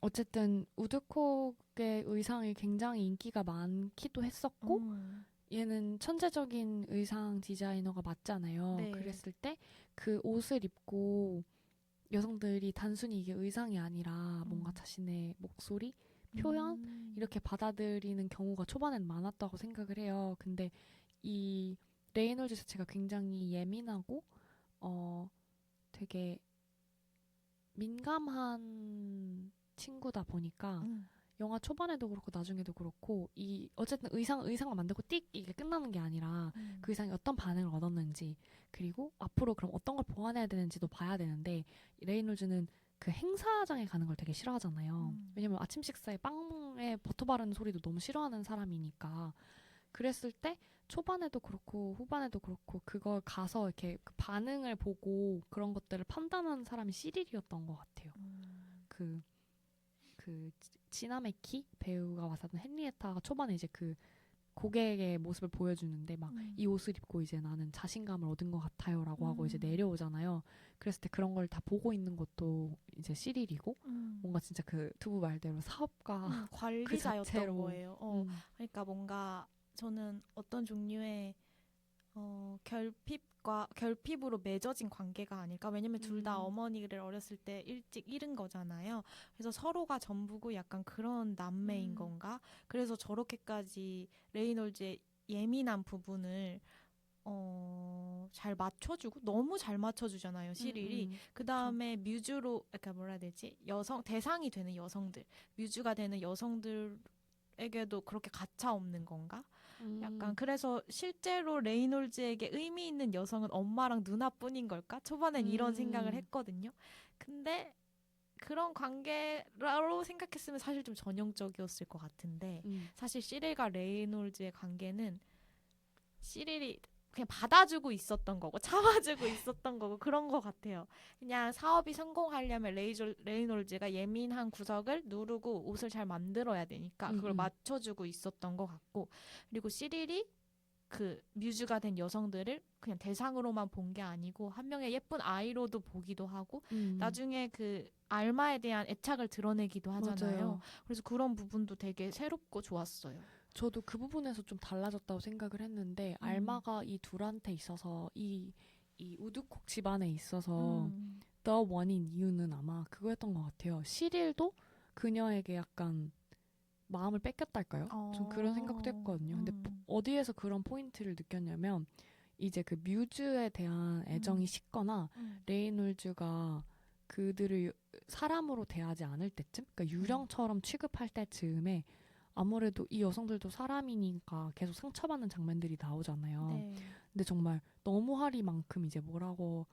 Speaker 1: 어쨌든 우드콕의 의상이 굉장히 인기가 많기도 했었고 얘는 천재적인 의상 디자이너가 맞잖아요. 네. 그랬을 때 그 옷을 입고 여성들이 단순히 이게 의상이 아니라 뭔가 자신의 목소리, 표현 이렇게 받아들이는 경우가 초반엔 많았다고 생각을 해요. 근데 이 레이놀즈 자체가 굉장히 예민하고 되게 민감한 친구다 보니까 영화 초반에도 그렇고 나중에도 그렇고 이 어쨌든 의상을 만들고 띡 이게 끝나는 게 아니라 그 의상이 어떤 반응을 얻었는지 그리고 앞으로 그럼 어떤 걸 보완해야 되는지도 봐야 되는데 레이놀즈는 그 행사장에 가는 걸 되게 싫어하잖아요. 왜냐면 아침 식사에 빵에 버터 바르는 소리도 너무 싫어하는 사람이니까 그랬을 때 초반에도 그렇고 후반에도 그렇고 그걸 가서 이렇게 그 반응을 보고 그런 것들을 판단하는 사람이 시릴이었던 것 같아요. 그 치나메키 배우가 맡았던 헨리에타가 초반에 이제 그 고객의 모습을 보여주는데 막 이 옷을 입고 이제 나는 자신감을 얻은 것 같아요라고 하고 이제 내려오잖아요. 그랬을 때 그런 걸 다 보고 있는 것도 이제 시릴이고 뭔가 진짜 그 두부 말대로 사업가
Speaker 2: 관리자였던
Speaker 1: 그
Speaker 2: 거예요. 그러니까 뭔가 저는 어떤 종류의 결핍으로 맺어진 관계가 아닐까. 왜냐면 둘 다 어머니를 어렸을 때 일찍 잃은 거잖아요. 그래서 서로가 전부고 약간 그런 남매인 건가. 그래서 저렇게까지 레이놀즈의 예민한 부분을 잘 맞춰주고 너무 잘 맞춰주잖아요. 시릴이. 그 다음에 뮤즈로 그러니까 뭐라 해야 되지? 대상이 되는 여성들, 뮤즈가 되는 여성들에게도 그렇게 가차 없는 건가? 약간 그래서 실제로 레이놀즈에게 의미 있는 여성은 엄마랑 누나뿐인 걸까? 초반엔 이런 생각을 했거든요. 근데 그런 관계로 생각했으면 사실 좀 전형적이었을 것 같은데 사실 시릴과 레이놀즈의 관계는 시릴이 그냥 받아주고 있었던 거고 참아주고 있었던 거고 그런 것 같아요. 그냥 사업이 성공하려면 레이놀즈가 예민한 구석을 누르고 옷을 잘 만들어야 되니까 그걸 맞춰주고 있었던 것 같고 그리고 시릴이 그 뮤즈가 된 여성들을 그냥 대상으로만 본 게 아니고 한 명의 예쁜 아이로도 보기도 하고 나중에 그 알마에 대한 애착을 드러내기도 하잖아요. 맞아요. 그래서 그런 부분도 되게 새롭고 좋았어요.
Speaker 1: 저도 그 부분에서 좀 달라졌다고 생각을 했는데 알마가 이 둘한테 있어서 이 우드콕 집안에 있어서 The One인 이유는 아마 그거였던 것 같아요. 시릴도 그녀에게 약간 마음을 뺏겼달까요? 전 그런 생각도 했거든요. 근데 어디에서 그런 포인트를 느꼈냐면 이제 그 뮤즈에 대한 애정이 식거나 레이놀즈가 그들을 사람으로 대하지 않을 때쯤 그러니까 유령처럼 취급할 때쯤에 아무래도 이 여성들도 사람이니까 계속 상처받는 장면들이 나오잖아요. 네. 근데 정말 너무 하리만큼 이제 뭐라고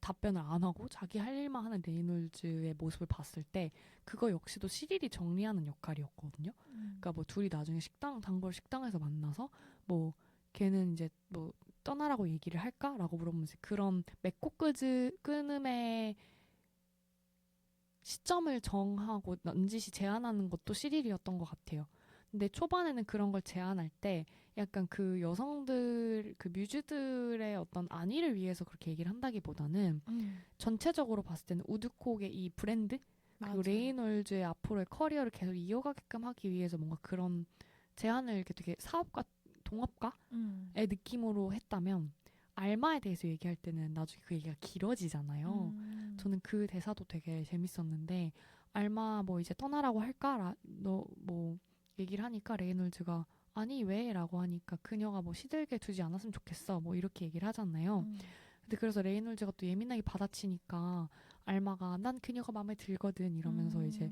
Speaker 1: 답변을 안 하고 자기 할 일만 하는 레이놀즈의 모습을 봤을 때 그거 역시도 시릴이 정리하는 역할이었거든요. 그러니까 뭐 둘이 나중에 단골 식당에서 만나서 뭐 걔는 이제 뭐 떠나라고 얘기를 할까라고 물어보면서 그런 맺고 끊음의 시점을 정하고 넌지시 제안하는 것도 시릴이었던 것 같아요. 근데 초반에는 그런 걸 제안할 때 약간 그 여성들, 그 뮤즈들의 어떤 안위를 위해서 그렇게 얘기를 한다기보다는 전체적으로 봤을 때는 우드콕의 이 브랜드? 그리고 레이놀즈의 앞으로의 커리어를 계속 이어가게끔 하기 위해서 뭔가 그런 제안을 이렇게 되게 사업가, 동업가의 느낌으로 했다면 알마에 대해서 얘기할 때는 나중에 그 얘기가 길어지잖아요. 저는 그 대사도 되게 재밌었는데 알마 뭐 이제 떠나라고 할까? 너 뭐 얘기를 하니까 레이놀즈가 아니 왜? 라고 하니까 그녀가 뭐 시들게 두지 않았으면 좋겠어 뭐 이렇게 얘기를 하잖아요. 근데 그래서 레이놀즈가 또 예민하게 받아치니까 알마가 난 그녀가 마음에 들거든 이러면서 이제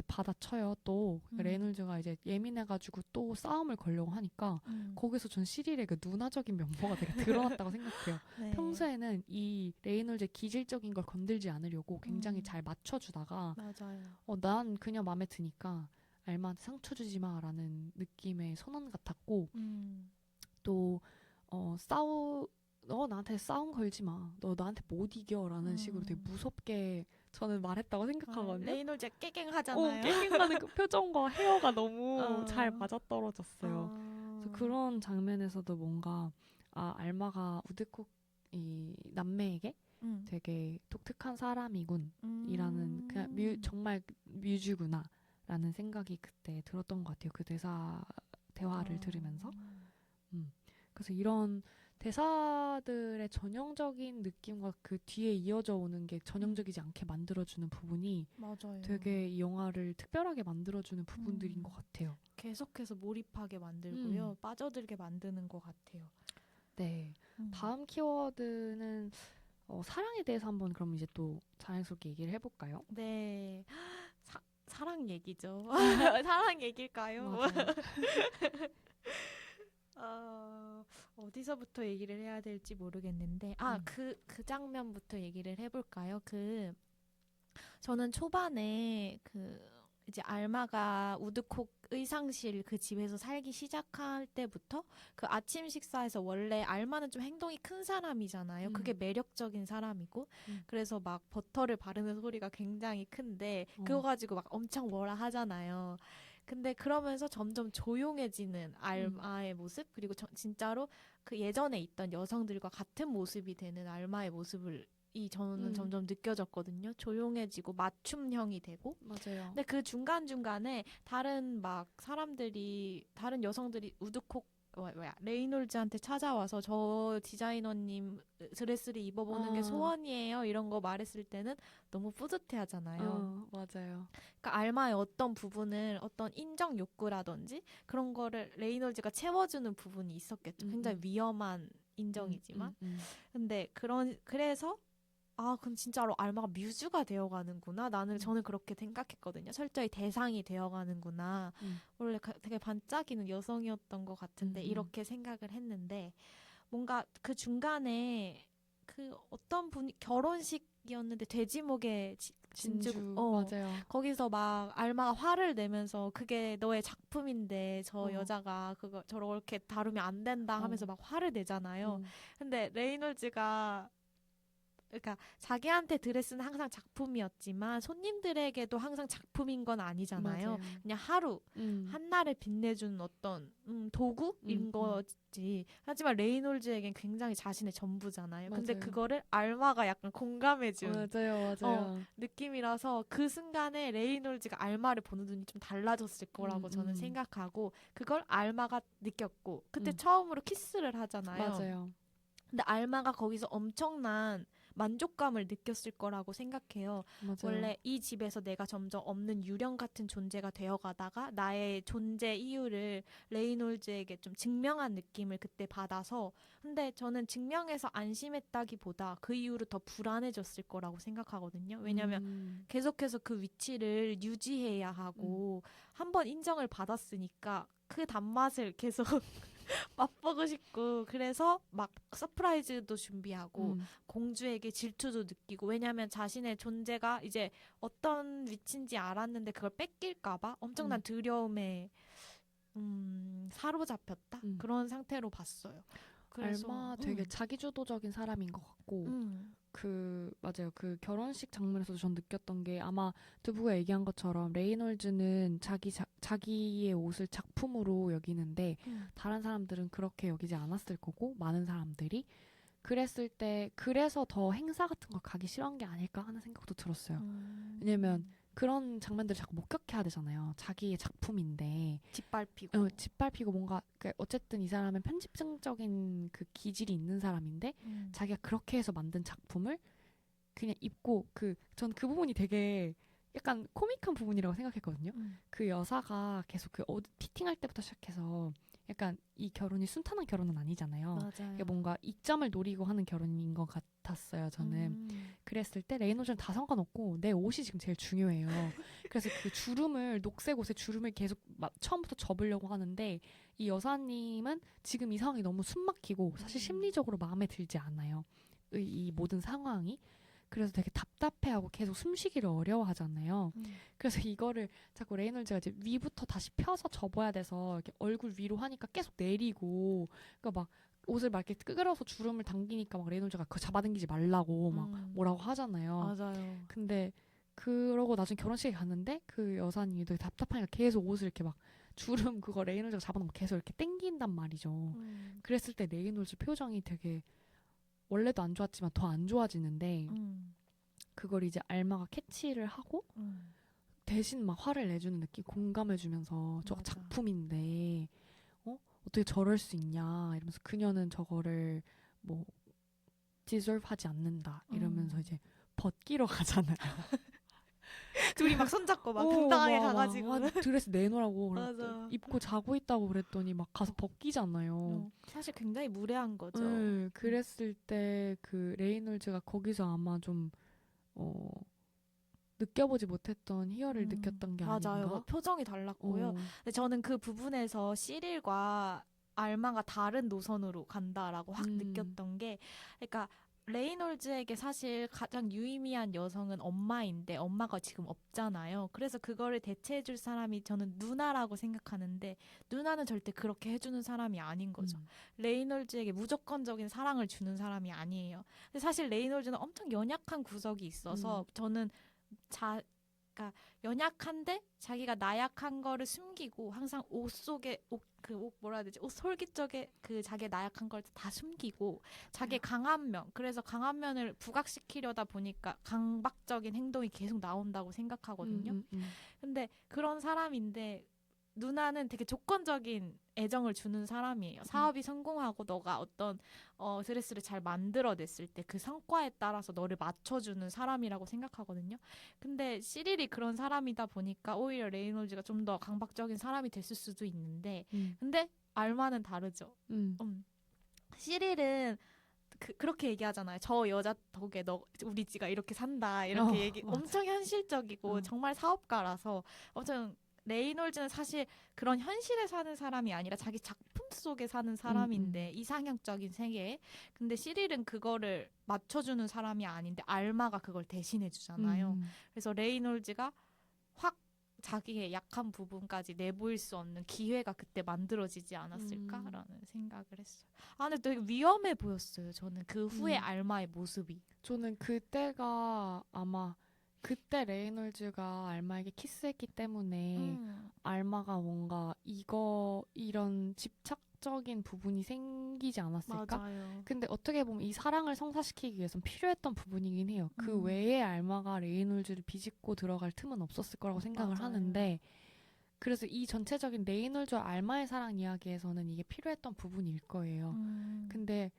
Speaker 1: 받아쳐요. 또 레이놀즈가 이제 예민해가지고 또 싸움을 걸려고 하니까 거기서 전 시릴의 그 누나적인 면모가 되게 드러났다고 생각해요.
Speaker 2: 네.
Speaker 1: 평소에는 이 레이놀즈의 기질적인 걸 건들지 않으려고 굉장히 잘 맞춰주다가 난 그녀 마음에 드니까 알마한테 상처 주지 마라는 느낌의 선언 같았고 또 너 나한테 싸움 걸지 마. 너 나한테 못 이겨라는 식으로 되게 무섭게 저는 말했다고 생각하거든요.
Speaker 2: 레이놀즈 깨갱하잖아요.
Speaker 1: 깨갱하는 그 표정과 헤어가 너무 잘 맞아떨어졌어요. 그래서 그런 장면에서도 뭔가 알마가 우드콕 이 남매에게 되게 독특한 사람이군 이라는 그냥 정말 뮤즈구나라는 생각이 그때 들었던 것 같아요. 그 대화를 들으면서. 그래서 이런 대사들의 전형적인 느낌과 그 뒤에 이어져 오는 게 전형적이지 않게 만들어주는 부분이 되게 이 영화를 특별하게 만들어주는 부분들인 것 같아요.
Speaker 2: 계속해서 몰입하게 만들고요. 빠져들게 만드는 것 같아요.
Speaker 1: 네. 다음 키워드는 사랑에 대해서 한번 그럼 이제 또 자연스럽게 얘기를 해볼까요?
Speaker 2: 네. 사랑 얘기죠. 사랑 얘기일까요? 어디서부터 얘기를 해야 될지 모르겠는데 그 장면부터 얘기를 해볼까요? 저는 초반에 이제 알마가 우드콕 의상실 그 집에서 살기 시작할 때부터 그 아침 식사에서 원래 알마는 좀 행동이 큰 사람이잖아요. 그게 매력적인 사람이고 그래서 막 버터를 바르는 소리가 굉장히 큰데 그거 가지고 막 엄청 뭐라 하잖아요. 근데 그러면서 점점 조용해지는 알마의 모습 그리고 진짜로 그 예전에 있던 여성들과 같은 모습이 되는 알마의 모습을 저는 점점 느껴졌거든요. 조용해지고 맞춤형이 되고.
Speaker 1: 맞아요.
Speaker 2: 근데 그 중간중간에 다른 여성들이 우드콕 레이놀즈한테 찾아와서 저 디자이너님 드레스를 입어보는 게 소원이에요. 이런 거 말했을 때는 너무 뿌듯해 하잖아요.
Speaker 1: 맞아요.
Speaker 2: 그러니까 알마의 어떤 부분을 어떤 인정 욕구라든지 그런 거를 레이놀즈가 채워주는 부분이 있었겠죠. 굉장히 위험한 인정이지만. 근데 그래서 그럼 진짜로 알마가 뮤즈가 되어가는구나. 저는 그렇게 생각했거든요. 철저히 대상이 되어가는구나. 원래 되게 반짝이는 여성이었던 것 같은데 이렇게 생각을 했는데 뭔가 그 중간에 그 어떤 분이 결혼식이었는데 돼지목에 진주
Speaker 1: 맞아요.
Speaker 2: 거기서 막 알마가 화를 내면서 그게 너의 작품인데 저 여자가 저렇게 다루면 안 된다 하면서 막 화를 내잖아요. 근데 레이놀즈가 그러니까 자기한테 드레스는 항상 작품이었지만 손님들에게도 항상 작품인 건 아니잖아요.
Speaker 1: 맞아요.
Speaker 2: 그냥 하루 한날을 빛내주는 어떤 도구인 거지. 하지만 레이놀즈에겐 굉장히 자신의 전부잖아요.
Speaker 1: 맞아요.
Speaker 2: 근데 그거를 알마가 약간 공감해준
Speaker 1: 맞아요.
Speaker 2: 느낌이라서 그 순간에 레이놀즈가 알마를 보는 눈이 좀 달라졌을 거라고 저는 생각하고 그걸 알마가 느꼈고 그때 처음으로 키스를 하잖아요.
Speaker 1: 맞아요.
Speaker 2: 근데 알마가 거기서 엄청난 만족감을 느꼈을 거라고 생각해요.
Speaker 1: 맞아요.
Speaker 2: 원래 이 집에서 내가 점점 없는 유령 같은 존재가 되어가다가 나의 존재 이유를 레이놀즈에게 좀 증명한 느낌을 그때 받아서 근데 저는 증명해서 안심했다기보다 그 이후로 더 불안해졌을 거라고 생각하거든요. 왜냐하면 계속해서 그 위치를 유지해야 하고 한번 인정을 받았으니까 그 단맛을 계속 맛보고 싶고 그래서 막 서프라이즈도 준비하고 공주에게 질투도 느끼고 왜냐하면 자신의 존재가 이제 어떤 위치인지 알았는데 그걸 뺏길까봐 엄청난 두려움에 사로잡혔다 그런 상태로 봤어요. 그래서
Speaker 1: 알마 되게 자기주도적인 사람인 것 같고 맞아요. 그 결혼식 장면에서도 전 느꼈던 게 아마 두부가 얘기한 것처럼 레이놀즈는 자기의 옷을 작품으로 여기는데 다른 사람들은 그렇게 여기지 않았을 거고 많은 사람들이 그랬을 때 그래서 더 행사 같은 거 가기 싫어한 게 아닐까 하는 생각도 들었어요. 왜냐면 그런 장면들을 자꾸 목격해야 되잖아요. 자기의 작품인데 짓밟히고 뭔가 어쨌든 이 사람은 편집증적인 그 기질이 있는 사람인데 자기가 그렇게 해서 만든 작품을 그냥 입고 전 그 부분이 되게 약간 코믹한 부분이라고 생각했거든요. 그 여사가 계속 그 옷 피팅할 때부터 시작해서 약간 이 결혼이 순탄한 결혼은 아니잖아요.
Speaker 2: 맞아요.
Speaker 1: 뭔가 이점을 노리고 하는 결혼인 것 같았어요. 저는 그랬을 때 레이놀즈는 다 상관없고 내 옷이 지금 제일 중요해요. 그래서 그 주름을 녹색 옷에 주름을 계속 처음부터 접으려고 하는데 이 여사님은 지금 이 상황이 너무 숨막히고 사실 심리적으로 마음에 들지 않아요. 이 모든 상황이. 그래서 되게 답답해하고 계속 숨쉬기를 어려워하잖아요. 그래서 이거를 자꾸 레이놀즈가 이제 위부터 다시 펴서 접어야 돼서 이렇게 얼굴 위로 하니까 계속 내리고, 그러니까 막 옷을 막 이렇게 끄그러서 주름을 당기니까 막 레이놀즈가 그거 잡아당기지 말라고 막 뭐라고 하잖아요.
Speaker 2: 맞아요.
Speaker 1: 근데 그러고 나중에 결혼식에 갔는데 그 여사님이 되게 답답하니까 계속 옷을 이렇게 막 주름 그거 레이놀즈가 잡아놓은 거 계속 이렇게 당긴단 말이죠. 그랬을 때 레이놀즈 표정이 되게 원래도 안 좋았지만 더 안 좋아지는데 그걸 이제 알마가 캐치를 하고 대신 막 화를 내주는 느낌 공감해주면서 저거 작품인데 어떻게 저럴 수 있냐 이러면서 그녀는 저거를 뭐 디졸브하지 않는다 이러면서 이제 벗기러 가잖아요.
Speaker 2: 둘이 막 손잡고 막 당당하게 가가지고
Speaker 1: 드레스 내놓으라고 입고 자고 있다고 그랬더니 막 가서 벗기잖아요.
Speaker 2: 사실 굉장히 무례한 거죠.
Speaker 1: 그랬을 때 그 레이놀즈가 거기서 아마 좀 느껴보지 못했던 희열을 느꼈던 게 아닌가?
Speaker 2: 맞아요. 표정이 달랐고요. 근데 저는 그 부분에서 시릴과 알마가 다른 노선으로 간다라고 확 느꼈던 게 그러니까 레이놀즈에게 사실 가장 유의미한 여성은 엄마인데 엄마가 지금 없잖아요. 그래서 그거를 대체해줄 사람이 저는 누나라고 생각하는데 누나는 절대 그렇게 해주는 사람이 아닌 거죠. 레이놀즈에게 무조건적인 사랑을 주는 사람이 아니에요. 근데 사실 레이놀즈는 엄청 연약한 구석이 있어서 저는 그러니까 연약한데 자기가 나약한 거를 숨기고 항상 옷 속에 뭐라 해야 되지? 옷 솔깃적에 그 자기의 나약한 걸 다 숨기고 자기의 강한 면 그래서 강한 면을 부각시키려다 보니까 강박적인 행동이 계속 나온다고 생각하거든요. 근데 그런 사람인데 누나는 되게 조건적인 애정을 주는 사람이에요. 사업이 성공하고 너가 어떤 드레스를 잘 만들어냈을 때 그 성과에 따라서 너를 맞춰주는 사람이라고 생각하거든요. 근데 시릴이 그런 사람이다 보니까 오히려 레이놀즈가 좀 더 강박적인 사람이 됐을 수도 있는데 근데 알마는 다르죠. 시릴은 그렇게 얘기하잖아요. 저 여자 덕에 우리 지가 이렇게 산다 이렇게 엄청 현실적이고 정말 사업가라서 엄청 레이놀즈는 사실 그런 현실에 사는 사람이 아니라 자기 작품 속에 사는 사람인데 이상형적인 세계에 근데 시릴은 그거를 맞춰주는 사람이 아닌데 알마가 그걸 대신해 주잖아요. 그래서 레이놀즈가 확 자기의 약한 부분까지 내보일 수 없는 기회가 그때 만들어지지 않았을까라는 생각을 했어요. 근데 되게 위험해 보였어요. 저는 그 후에 알마의 모습이.
Speaker 1: 저는 그때가 아마 그때 레이놀즈가 알마에게 키스했기 때문에 알마가 뭔가 이런 집착적인 부분이 생기지 않았을까?
Speaker 2: 맞아요.
Speaker 1: 근데 어떻게 보면 이 사랑을 성사시키기 위해선 필요했던 부분이긴 해요. 그 외에 알마가 레이놀즈를 비집고 들어갈 틈은 없었을 거라고 생각을 하는데 그래서 이 전체적인 레이놀즈와 알마의 사랑 이야기에서는 이게 필요했던 부분일 거예요. 근데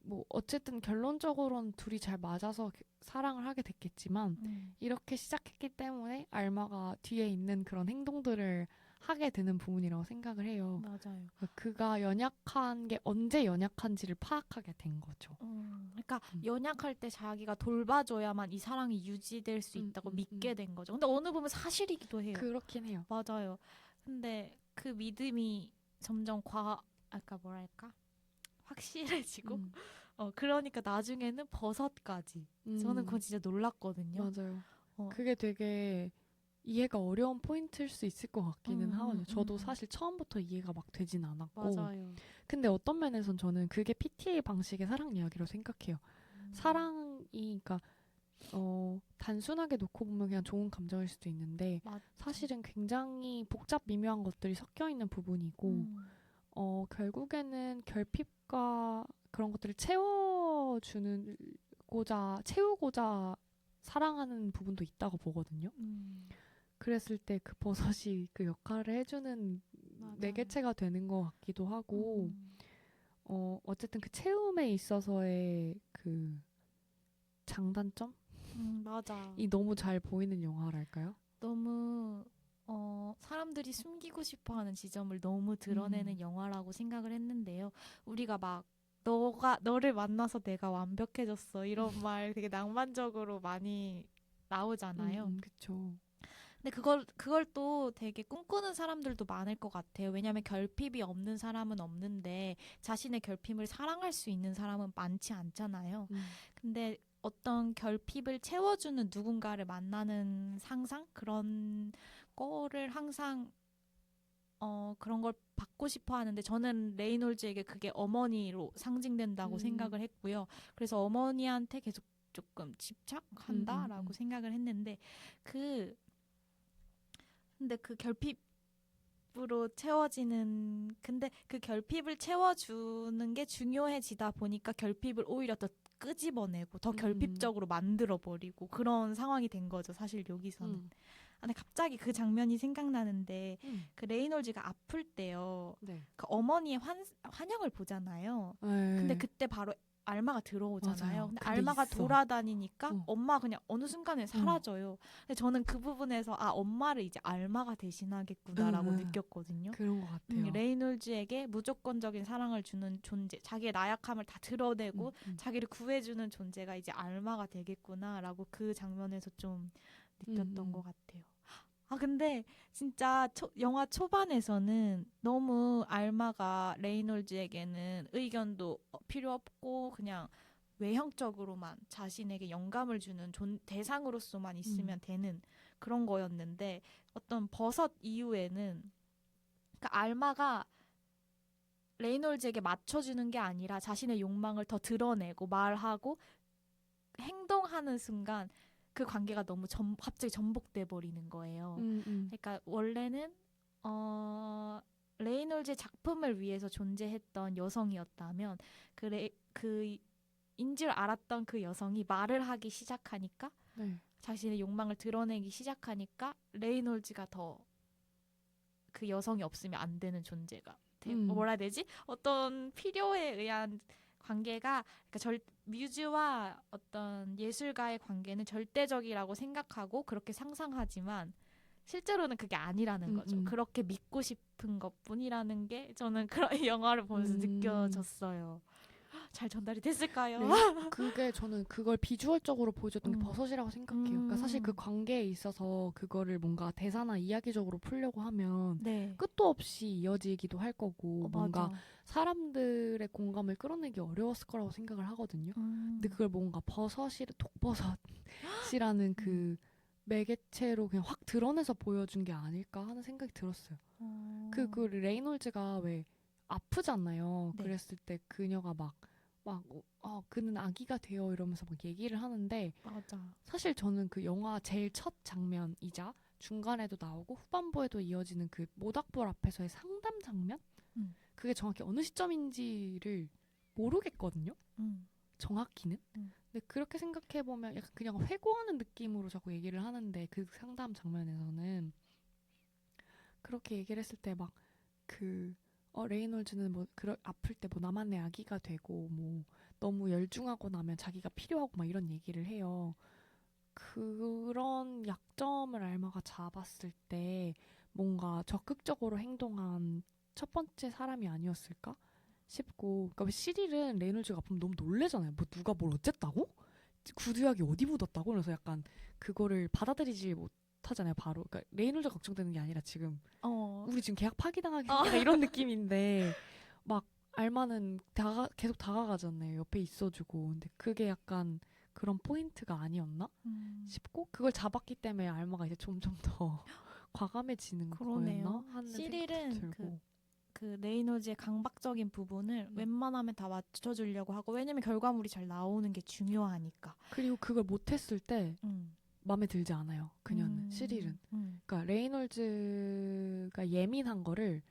Speaker 1: 뭐 어쨌든 결론적으로는 둘이 잘 맞아서 사랑을 하게 됐겠지만 이렇게 시작했기 때문에 알마가 뒤에 있는 그런 행동들을 하게 되는 부분이라고 생각을 해요.
Speaker 2: 맞아요.
Speaker 1: 그가 연약한 게 언제 연약한지를 파악하게 된 거죠.
Speaker 2: 그러니까 연약할 때 자기가 돌봐줘야만 이 사랑이 유지될 수 있다고 믿게 된 거죠. 근데 어느 부분 사실이기도 해요.
Speaker 1: 그렇긴 해요.
Speaker 2: 맞아요. 근데 그 믿음이 점점 아까 뭐랄까 확실해지고
Speaker 1: 음.
Speaker 2: 그러니까 나중에는 버섯까지. 저는 그건 진짜 놀랐거든요.
Speaker 1: 맞아요.
Speaker 2: 어.
Speaker 1: 그게 되게 이해가 어려운 포인트일 수 있을 것 같기는 하거든요. 저도 사실 처음부터 이해가 막 되진 않았고.
Speaker 2: 맞아요.
Speaker 1: 근데 어떤 면에선 저는 그게 PTA 방식의 사랑 이야기로 생각해요. 사랑이 그러니까 단순하게 놓고 보면 그냥 좋은 감정일 수도 있는데
Speaker 2: 맞죠.
Speaker 1: 사실은 굉장히 복잡 미묘한 것들이 섞여 있는 부분이고 결국에는 결핍과 그런 것들을 채우고자 사랑하는 부분도 있다고 보거든요. 그랬을 때 그 버섯이 그 역할을 해주는
Speaker 2: 맞아요.
Speaker 1: 매개체가 되는 것 같기도 하고, 어쨌든 그 채움에 있어서의 그 장단점?
Speaker 2: 맞아.
Speaker 1: 이 너무 잘 보이는 영화랄까요?
Speaker 2: 너무 사람들이 숨기고 싶어하는 지점을 너무 드러내는 영화라고 생각을 했는데요. 우리가 막 너를 만나서 내가 완벽해졌어 이런 말 되게 낭만적으로 많이 나오잖아요.
Speaker 1: 그쵸.
Speaker 2: 근데 그걸 또 되게 꿈꾸는 사람들도 많을 것 같아요. 왜냐하면 결핍이 없는 사람은 없는데 자신의 결핍을 사랑할 수 있는 사람은 많지 않잖아요. 근데 어떤 결핍을 채워주는 누군가를 만나는 상상? 그런 거를 항상 그런 걸 받고 싶어 하는데 저는 레이놀즈에게 그게 어머니로 상징된다고 생각을 했고요. 그래서 어머니한테 계속 조금 집착한다라고 생각을 했는데 근데 그 결핍으로 채워지는 근데 그 결핍을 채워주는 게 중요해지다 보니까 결핍을 오히려 더 끄집어내고 더 결핍적으로 만들어버리고 그런 상황이 된 거죠. 사실 여기서는. 근데 갑자기 그 장면이 생각나는데 그 레이놀즈가 아플 때요.
Speaker 1: 네.
Speaker 2: 그 어머니의 환영을 보잖아요. 근데 그때 바로 알마가 들어오잖아요.
Speaker 1: 맞아요.
Speaker 2: 근데
Speaker 1: 근데
Speaker 2: 알마가
Speaker 1: 있어.
Speaker 2: 돌아다니니까 엄마 그냥 어느 순간에 사라져요. 근데 저는 그 부분에서 엄마를 이제 알마가 대신하겠구나라고 느꼈거든요.
Speaker 1: 그런 것 같아요.
Speaker 2: 레이놀즈에게 무조건적인 사랑을 주는 존재, 자기의 나약함을 다 드러내고 자기를 구해주는 존재가 이제 알마가 되겠구나라고 그 장면에서 좀 느꼈던 것 같아요. 근데 진짜 영화 초반에서는 너무 알마가 레이놀즈에게는 의견도 필요 없고 그냥 외형적으로만 자신에게 영감을 주는 대상으로서만 있으면 되는 그런 거였는데 어떤 버섯 이후에는 그러니까 알마가 레이놀즈에게 맞춰주는 게 아니라 자신의 욕망을 더 드러내고 말하고 행동하는 순간 그 관계가 너무 갑자기 전복돼 버리는 거예요. 그러니까 원래는 레이놀즈의 작품을 위해서 존재했던 여성이었다면 그인 줄 알았던 그 여성이 말을 하기 시작하니까 자신의 욕망을 드러내기 시작하니까 레이놀즈가 더 그 여성이 없으면 안 되는 존재가 뭐라 해야 되지? 어떤 필요에 의한 관계가 그러니까 뮤즈와 어떤 예술가의 관계는 절대적이라고 생각하고 그렇게 상상하지만 실제로는 그게 아니라는 거죠. 그렇게 믿고 싶은 것뿐이라는 게 저는 그런 영화를 보면서 느껴졌어요. 잘 전달이 됐을까요?
Speaker 1: 네. 그게 저는 그걸 비주얼적으로 보여줬던 게 버섯이라고 생각해요. 그러니까 사실 그 관계에 있어서 그거를 뭔가 대사나 이야기적으로 풀려고 하면 끝도 없이 이어지기도 할 거고 뭔가
Speaker 2: 맞아.
Speaker 1: 사람들의 공감을 끌어내기 어려웠을 거라고 생각을 하거든요. 근데 그걸 뭔가 독버섯이라는 그 매개체로 그냥 확 드러내서 보여준 게 아닐까 하는 생각이 들었어요. 그 레이놀즈가 왜 아프잖아요. 그랬을 때 그녀가 그는 아기가 돼요 이러면서 막 얘기를 하는데
Speaker 2: 맞아.
Speaker 1: 사실 저는 그 영화 제일 첫 장면이자 중간에도 나오고 후반부에도 이어지는 그 모닥불 앞에서의 상담 장면? 그게 정확히 어느 시점인지를 모르겠거든요. 정확히는. 근데 그렇게 생각해보면 약간 그냥 회고하는 느낌으로 자꾸 얘기를 하는데 그 상담 장면에서는 그렇게 얘기를 했을 때 막 레이놀즈는 아플 때 나만의 아기가 되고 너무 열중하고 나면 자기가 필요하고 막 이런 얘기를 해요. 그런 약점을 알마가 잡았을 때 뭔가 적극적으로 행동한 첫 번째 사람이 아니었을까 싶고, 그러니까 시릴은 레이놀즈가 아프면 너무 놀래잖아요. 누가 뭘 어쨌다고? 구두약이 어디 묻었다고? 그래서 약간 그거를 받아들이지 못하잖아요. 바로. 그러니까 레이놀즈가 걱정되는 게 아니라 지금 우리 지금 계약 파기당하기 이런 느낌인데 막 알마는 계속 다가가잖아요. 옆에 있어주고. 근데 그게 약간 그런 포인트가 아니었나 싶고 그걸 잡았기 때문에 알마가 이제 점점 더 과감해지는 거였나 하는
Speaker 2: 시릴은
Speaker 1: 생각도 들고.
Speaker 2: 그 레이놀즈의 강박적인 부분을 웬만하면 다 맞춰주려고 하고 왜냐면 결과물이 잘 나오는 게 중요하니까.
Speaker 1: 그리고 그걸 못했을 때 마음에 들지 않아요. 그녀는 시릴은. 그러니까 레이놀즈가 예민한 거를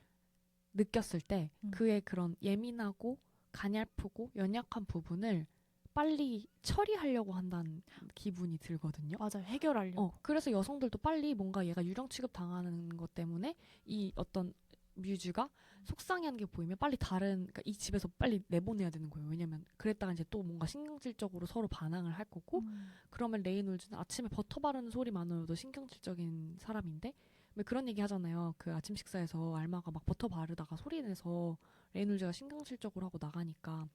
Speaker 1: 느꼈을 때 그의 그런 예민하고 가냘프고 연약한 부분을 빨리 처리하려고 한다는 기분이 들거든요.
Speaker 2: 맞아요. 해결하려고.
Speaker 1: 그래서 여성들도 빨리 뭔가 얘가 유령 취급 당하는 것 때문에 이 어떤 뮤즈가 속상해하는 게 보이면 빨리 그러니까 이 집에서 빨리 내보내야 되는 거예요. 왜냐면 그랬다가 이제 또 뭔가 신경질적으로 서로 반항을 할 거고 그러면 레이놀즈는 아침에 버터 바르는 소리만으로도 신경질적인 사람인데 왜 그런 얘기 하잖아요. 그 아침 식사에서 알마가 막 버터 바르다가 소리 내서 레이놀즈가 신경질적으로 하고 나가니까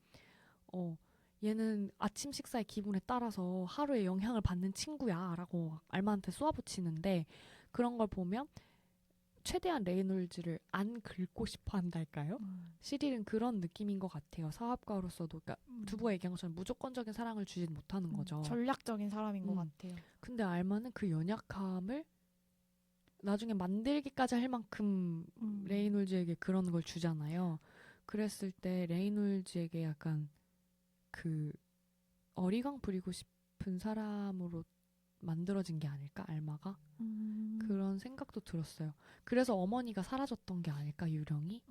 Speaker 1: 얘는 아침 식사의 기분에 따라서 하루에 영향을 받는 친구야 라고 알마한테 쏘아붙이는데 그런 걸 보면 최대한 레이놀즈를 안 긁고 싶어 한달까요? 시릴은 그런 느낌인 것 같아요. 사업가로서도 그러니까 두부가 얘기한 것처럼 무조건적인 사랑을 주진 못하는 거죠.
Speaker 2: 전략적인 사람인 것 같아요.
Speaker 1: 근데 알마는 그 연약함을 나중에 만들기까지 할 만큼 레이놀즈에게 그런 걸 주잖아요. 그랬을 때 레이놀즈에게 약간 그 어리광 부리고 싶은 사람으로 만들어진 게 아닐까 알마가 그런 생각도 들었어요. 그래서 어머니가 사라졌던 게 아닐까 유령이.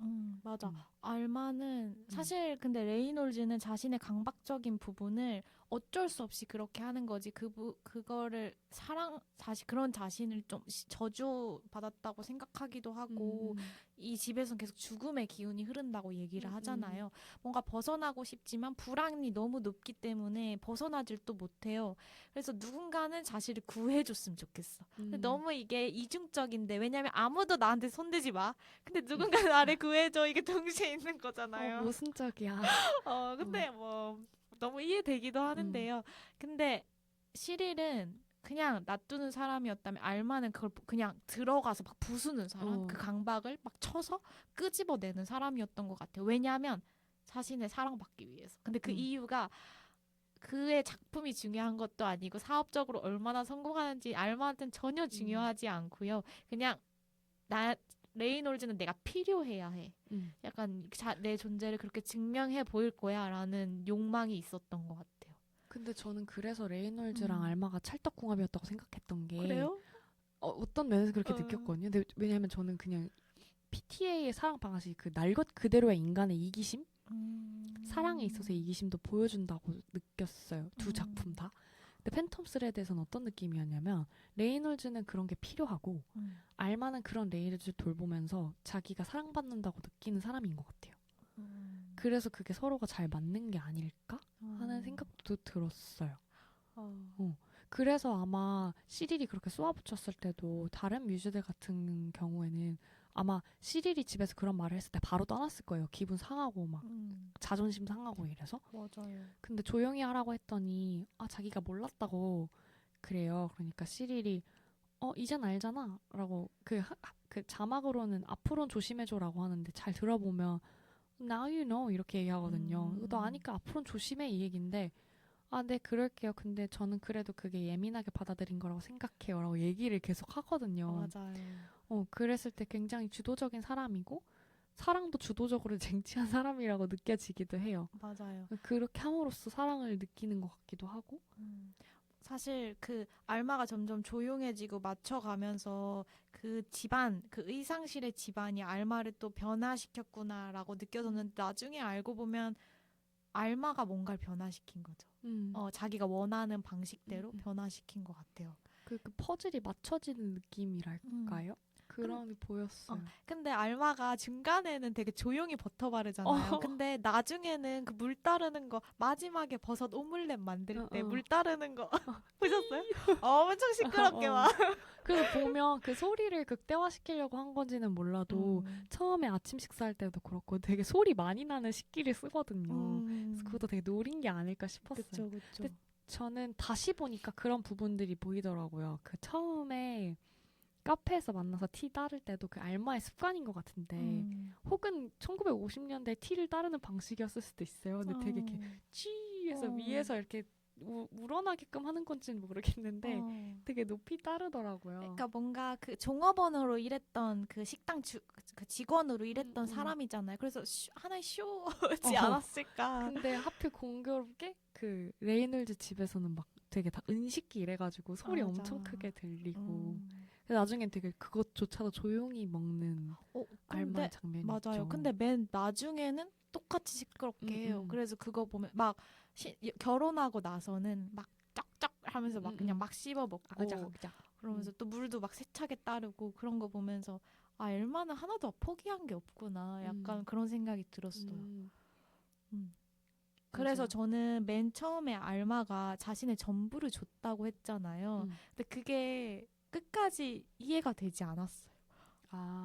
Speaker 2: 맞아. 알마는 사실 근데 레이놀즈는 자신의 강박적인 부분을 어쩔 수 없이 그렇게 하는 거지. 그거를 사실 그런 자신을 좀 저주받았다고 생각하기도 하고 이 집에서는 계속 죽음의 기운이 흐른다고 얘기를 하잖아요. 뭔가 벗어나고 싶지만 불안이 너무 높기 때문에 벗어나질 또 못해요. 그래서 누군가는 자신을 구해줬으면 좋겠어. 근데 너무 이게 이중적인데 왜냐면 아무도 나한테 손대지 마. 근데 누군가 나를 구해줘. 이게 동시에 있는 거잖아요.
Speaker 1: 모순적이야.
Speaker 2: 근데 뭐 너무 이해되기도 하는데요. 근데 시릴은 그냥 놔두는 사람이었다면 알마는 그걸 그냥 들어가서 막 부수는 사람, 그 강박을 막 쳐서 끄집어내는 사람이었던 것 같아요. 왜냐하면 자신의 사랑받기 위해서. 근데 그 이유가 그의 작품이 중요한 것도 아니고 사업적으로 얼마나 성공하는지 알마한테는 전혀 중요하지 않고요. 그냥 레이놀즈는 내가 필요해야 해. 약간 내 존재를 그렇게 증명해 보일 거야 라는 욕망이 있었던 것 같아요.
Speaker 1: 근데 저는 그래서 레이놀즈랑 알마가 찰떡궁합이었다고 생각했던 게
Speaker 2: 그래요?
Speaker 1: 어떤 면에서 그렇게 느꼈거든요. 근데 왜냐하면 저는 그냥 PTA의 사랑 방식 그 날 것 그대로의 인간의 이기심? 사랑에 있어서의 이기심도 보여준다고 느꼈어요. 두 작품 다. 근데 팬텀 스레드에서는 어떤 느낌이었냐면 레이놀즈는 그런 게 필요하고 알마는 그런 레이놀즈를 돌보면서 자기가 사랑받는다고 느끼는 사람인 것 같아요. 그래서 그게 서로가 잘 맞는 게 아닐까 하는 생각도 들었어요. 그래서 아마 시릴이 그렇게 쏘아붙였을 때도 다른 뮤즈들 같은 경우에는 아마 시릴이 집에서 그런 말을 했을 때 바로 떠났을 거예요. 기분 상하고 막 자존심 상하고 이래서.
Speaker 2: 맞아요.
Speaker 1: 근데 조용히 하라고 했더니 자기가 몰랐다고 그래요. 그러니까 시릴이 이젠 알잖아 라고 그 자막으로는 앞으로는 조심해줘라고 하는데 잘 들어보면 Now you know 이렇게 얘기하거든요. 너 아니까 앞으로는 조심해 이 얘기인데 네 그럴게요. 근데 저는 그래도 그게 예민하게 받아들인 거라고 생각해요 라고 얘기를 계속 하거든요.
Speaker 2: 맞아요.
Speaker 1: 그랬을 때 굉장히 주도적인 사람이고 사랑도 주도적으로 쟁취한 사람이라고 느껴지기도 해요.
Speaker 2: 맞아요.
Speaker 1: 그렇게 함으로써 사랑을 느끼는 것 같기도 하고.
Speaker 2: 사실 그 알마가 점점 조용해지고 맞춰가면서 그 집안, 그 의상실의 집안이 알마를 또 변화시켰구나라고 느껴졌는데 나중에 알고 보면 알마가 뭔가를 변화시킨 거죠. 자기가 원하는 방식대로 변화시킨 것 같아요.
Speaker 1: 그 퍼즐이 맞춰지는 느낌이랄까요? 그런 게 보였어요.
Speaker 2: 근데 알마가 중간에는 되게 조용히 버터 바르잖아요. 근데 나중에는 그 물 따르는 거 마지막에 버섯 오믈렛 만들 때 물 따르는 거 보셨어요? 엄청 시끄럽게 막.
Speaker 1: 그래서 보면 그 소리를 극대화시키려고 한 건지는 몰라도 처음에 아침 식사할 때도 그렇고 되게 소리 많이 나는 식기를 쓰거든요. 그래서 그것도 되게 노린 게 아닐까 싶었어요.
Speaker 2: 그쵸.
Speaker 1: 근데 저는 다시 보니까 그런 부분들이 보이더라고요. 그 처음에 카페에서 만나서 티 따를 때도 그 알마의 습관인 것 같은데 혹은 1950년대 티를 따르는 방식이었을 수도 있어요. 근데 되게 이렇게 쥐해서 위에서 이렇게 우러나게끔 하는 건지는 모르겠는데 되게 높이 따르더라고요.
Speaker 2: 그러니까 뭔가 그 종업원으로 일했던 그 식당 그 직원으로 일했던 사람이잖아요. 그래서 하나의 쇼지 않았을까.
Speaker 1: 근데 하필 공교롭게 그 레이놀즈 집에서는 막 되게 다 은식기 이래가지고 소리 엄청 크게 들리고 나중엔 되게 그것조차도 조용히 먹는 알마 장면이 있죠.
Speaker 2: 맞아요. 근데 맨 나중에는 똑같이 시끄럽게 해요. 그래서 그거 보면 막 결혼하고 나서는 막 쩍쩍 하면서 막 그냥 막 씹어 먹고 그러면서 또 물도 막 세차게 따르고 그런 거 보면서 아 엘마는 하나도 포기한 게 없구나 약간 그런 생각이 들었어요. 그래서 저는 맨 처음에 알마가 자신의 전부를 줬다고 했잖아요. 근데 그게 끝까지 이해가 되지 않았어요.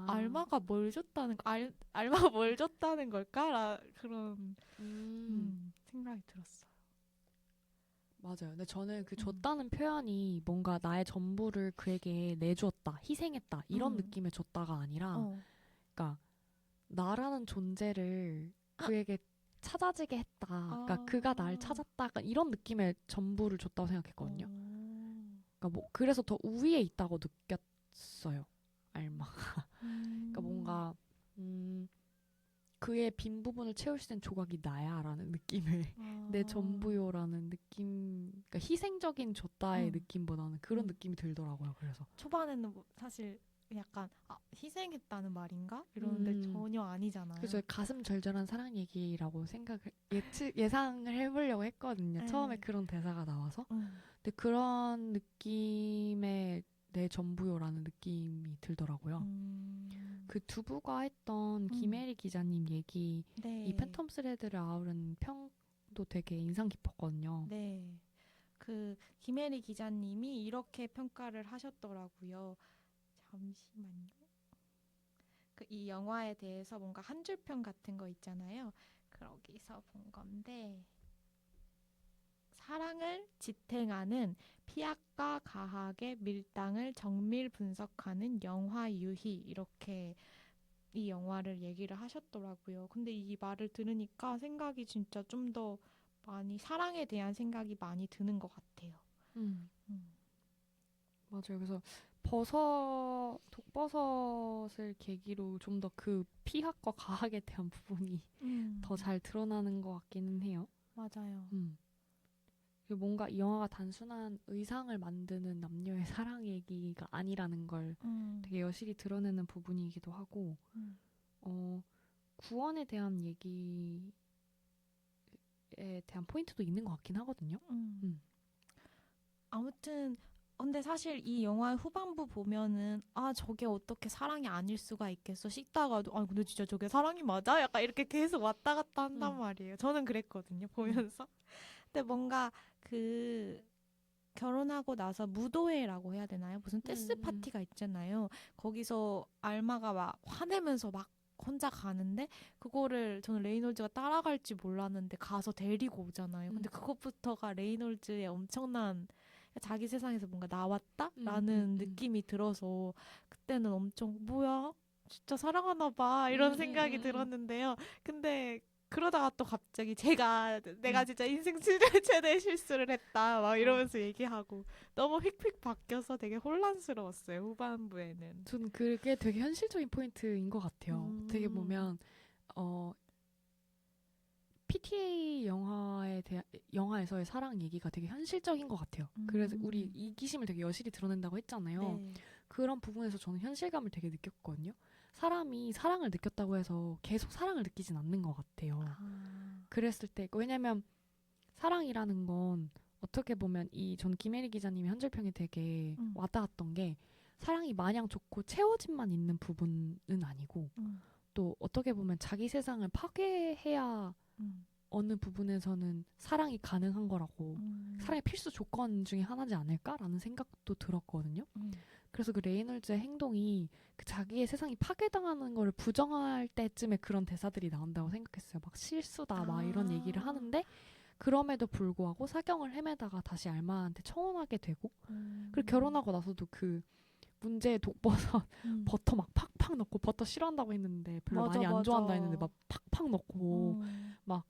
Speaker 2: 알마가 뭘 줬다는 알마가 뭘 줬다는 걸까? 그런 생각이 들었어요.
Speaker 1: 맞아요. 근데 저는 그 줬다는 표현이 뭔가 나의 전부를 그에게 내주었다, 희생했다 이런 느낌의 줬다가 아니라 그러니까 나라는 존재를 그에게 찾아지게 했다. 그러니까 그가 날 찾았다. 약간 이런 느낌의 전부를 줬다고 생각했거든요. 그러니까 뭐 그래서 더 우위에 있다고 느꼈어요. 알마가. 그러니까 뭔가 그의 빈 부분을 채울 수 있는 조각이 나야라는 느낌의 내 전부요라는 느낌, 그러니까 희생적인 줬다의 느낌보다는 그런 느낌이 들더라고요. 그래서
Speaker 2: 초반에는 뭐 사실 약간 희생했다는 말인가 이러는데 전혀 아니잖아요.
Speaker 1: 그래서 가슴 절절한 사랑 얘기라고 예상을 해보려고 했거든요. 처음에 그런 대사가 나와서. 근데 그런 느낌의 내 전부요라는 느낌이 들더라고요. 그 두부가 했던 김혜리 기자님 얘기, 이 팬텀 스레드를 아우른 평도 되게 인상 깊었거든요.
Speaker 2: 네. 그 김혜리 기자님이 이렇게 평가를 하셨더라고요. 잠시만요. 이 영화에 대해서 뭔가 한 줄평 같은 거 있잖아요. 거기서 본 건데 사랑을 지탱하는 피학과 가학의 밀당을 정밀 분석하는 영화 유희 이렇게 이 영화를 얘기를 하셨더라고요. 근데 이 말을 들으니까 생각이 진짜 좀 더 많이 사랑에 대한 생각이 많이 드는 것 같아요.
Speaker 1: 맞아요. 그래서 독버섯을 계기로 좀 더 그 피학과 가학에 대한 부분이 더 잘 드러나는 것 같기는 해요.
Speaker 2: 맞아요.
Speaker 1: 뭔가 이 영화가 단순한 의상을 만드는 남녀의 사랑 얘기가 아니라는 걸 되게 여실히 드러내는 부분이기도 하고 구원에 대한 얘기에 대한 포인트도 있는 것 같긴 하거든요.
Speaker 2: 아무튼 근데 사실 이 영화의 후반부 보면은 저게 어떻게 사랑이 아닐 수가 있겠어 싶다가도 근데 진짜 저게 사랑이 맞아? 약간 이렇게 계속 왔다 갔다 한단 말이에요. 저는 그랬거든요 보면서. 근데 뭔가 그 결혼하고 나서 무도회라고 해야 되나요? 무슨 댄스 파티가 있잖아요. 거기서 알마가 막 화내면서 막 혼자 가는데 그거를 저는 레이놀즈가 따라갈지 몰랐는데 가서 데리고 오잖아요. 근데 그것부터가 레이놀즈의 엄청난 자기 세상에서 뭔가 나왔다라는 느낌이 들어서 그때는 엄청 뭐야? 진짜 사랑하나 봐 이런 생각이 들었는데요. 근데 그러다가 또 갑자기 내가 진짜 인생 최대 실수를 했다 막 이러면서 얘기하고 너무 휙휙 바뀌어서 되게 혼란스러웠어요. 후반부에는.
Speaker 1: 전 그게 되게 현실적인 포인트인 것 같아요. 어떻게 보면 PTA 영화에서의 사랑 얘기가 되게 현실적인 것 같아요. 그래서 우리 이기심을 되게 여실히 드러낸다고 했잖아요.
Speaker 2: 네.
Speaker 1: 그런 부분에서 저는 현실감을 되게 느꼈거든요. 사람이 사랑을 느꼈다고 해서 계속 사랑을 느끼진 않는 것 같아요. 그랬을 때 왜냐면 사랑이라는 건 어떻게 보면 전 김혜리 기자님의 현실평이 되게 와닿았던 게 사랑이 마냥 좋고 채워짐만 있는 부분은 아니고 또 어떻게 보면 자기 세상을 파괴해야 어느 부분에서는 사랑이 가능한 거라고 사랑의 필수 조건 중에 하나지 않을까라는 생각도 들었거든요. 그래서 그 레이놀즈의 행동이 그 자기의 세상이 파괴당하는 거를 부정할 때쯤에 그런 대사들이 나온다고 생각했어요. 막 실수다 막 이런 얘기를 하는데 그럼에도 불구하고 사경을 헤매다가 다시 알마한테 청혼하게 되고 그리고 결혼하고 나서도 그 문제의 독버섯
Speaker 2: 음.
Speaker 1: 버터 막 팍팍 넣고 버터 싫어한다고 했는데 별로
Speaker 2: 맞아,
Speaker 1: 많이 안
Speaker 2: 맞아.
Speaker 1: 좋아한다 했는데 막 팍팍 넣고
Speaker 2: 음.
Speaker 1: 뭐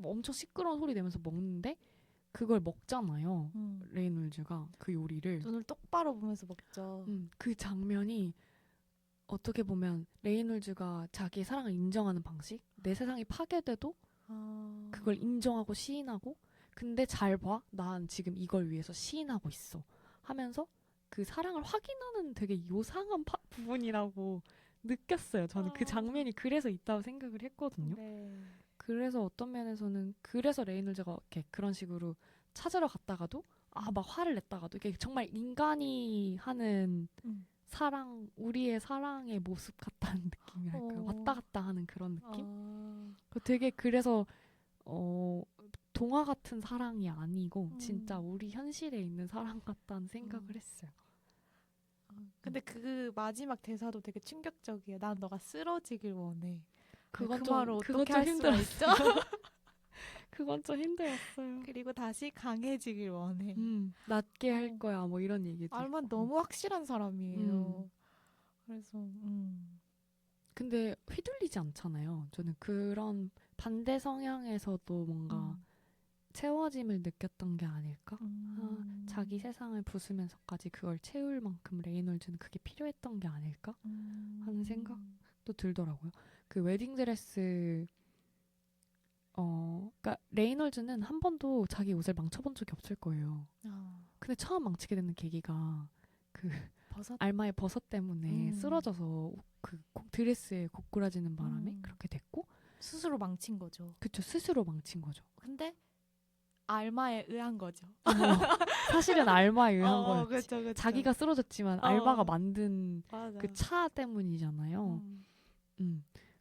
Speaker 1: 엄청 시끄러운 소리 내면서 먹는데 그걸 먹잖아요.
Speaker 2: 음.
Speaker 1: 레이놀즈가 그 요리를.
Speaker 2: 눈을 똑바로 보면서 먹죠.
Speaker 1: 그 장면이 어떻게 보면 레이놀즈가 자기의 사랑을 인정하는 방식? 내 세상이 파괴돼도 그걸 인정하고 시인하고 근데 잘 봐. 난 지금 이걸 위해서 시인하고 있어. 하면서 그 사랑을 확인하는 되게 요상한 부분이라고 느꼈어요. 저는 그 장면이 그래서 있다고 생각을 했거든요.
Speaker 2: 네.
Speaker 1: 그래서 어떤 면에서는 그래서 레이놀즈가 이렇게 그런 식으로 찾으러 갔다가도 막 화를 냈다가도 이게 정말 인간이 하는 사랑, 우리의 사랑의 모습 같다는 느낌이랄까요. 왔다 갔다 하는 그런 느낌? 되게 그래서 동화 같은 사랑이 아니고 진짜 우리 현실에 있는 사랑 같다는 생각을 했어요.
Speaker 2: 근데 그 마지막 대사도 되게 충격적이에요. 난 너가 쓰러지길 원해.
Speaker 1: 그건
Speaker 2: 그
Speaker 1: 좀
Speaker 2: 말을 어떻게
Speaker 1: 좀
Speaker 2: 할 수가 있죠?
Speaker 1: 그건 좀 힘들었어요.
Speaker 2: 그리고 다시 강해지길 원해.
Speaker 1: 낫게 할 거야. 뭐 이런 얘기도
Speaker 2: 알만
Speaker 1: 있고.
Speaker 2: 너무 확실한 사람이에요. 그래서
Speaker 1: 근데 휘둘리지 않잖아요. 저는 그런 반대 성향에서도 뭔가 채워짐을 느꼈던 게 아닐까? 자기 세상을 부수면서까지 그걸 채울 만큼 레이놀즈는 그게 필요했던 게 아닐까? 하는 생각도 들더라고요. 그 웨딩드레스 그러니까 레이놀즈는 한 번도 자기 옷을 망쳐본 적이 없을 거예요. 근데 처음 망치게 되는 계기가 그 알마의 버섯 때문에 쓰러져서 그 드레스에 고꾸라지는 바람에 그렇게 됐고
Speaker 2: 스스로 망친 거죠.
Speaker 1: 그쵸, 스스로 망친 거죠.
Speaker 2: 근데 알마에 의한 거죠.
Speaker 1: 사실은 알마에 의한 거였지.
Speaker 2: 그쵸.
Speaker 1: 자기가 쓰러졌지만 알마가 만든
Speaker 2: 맞아.
Speaker 1: 그 차 때문이잖아요.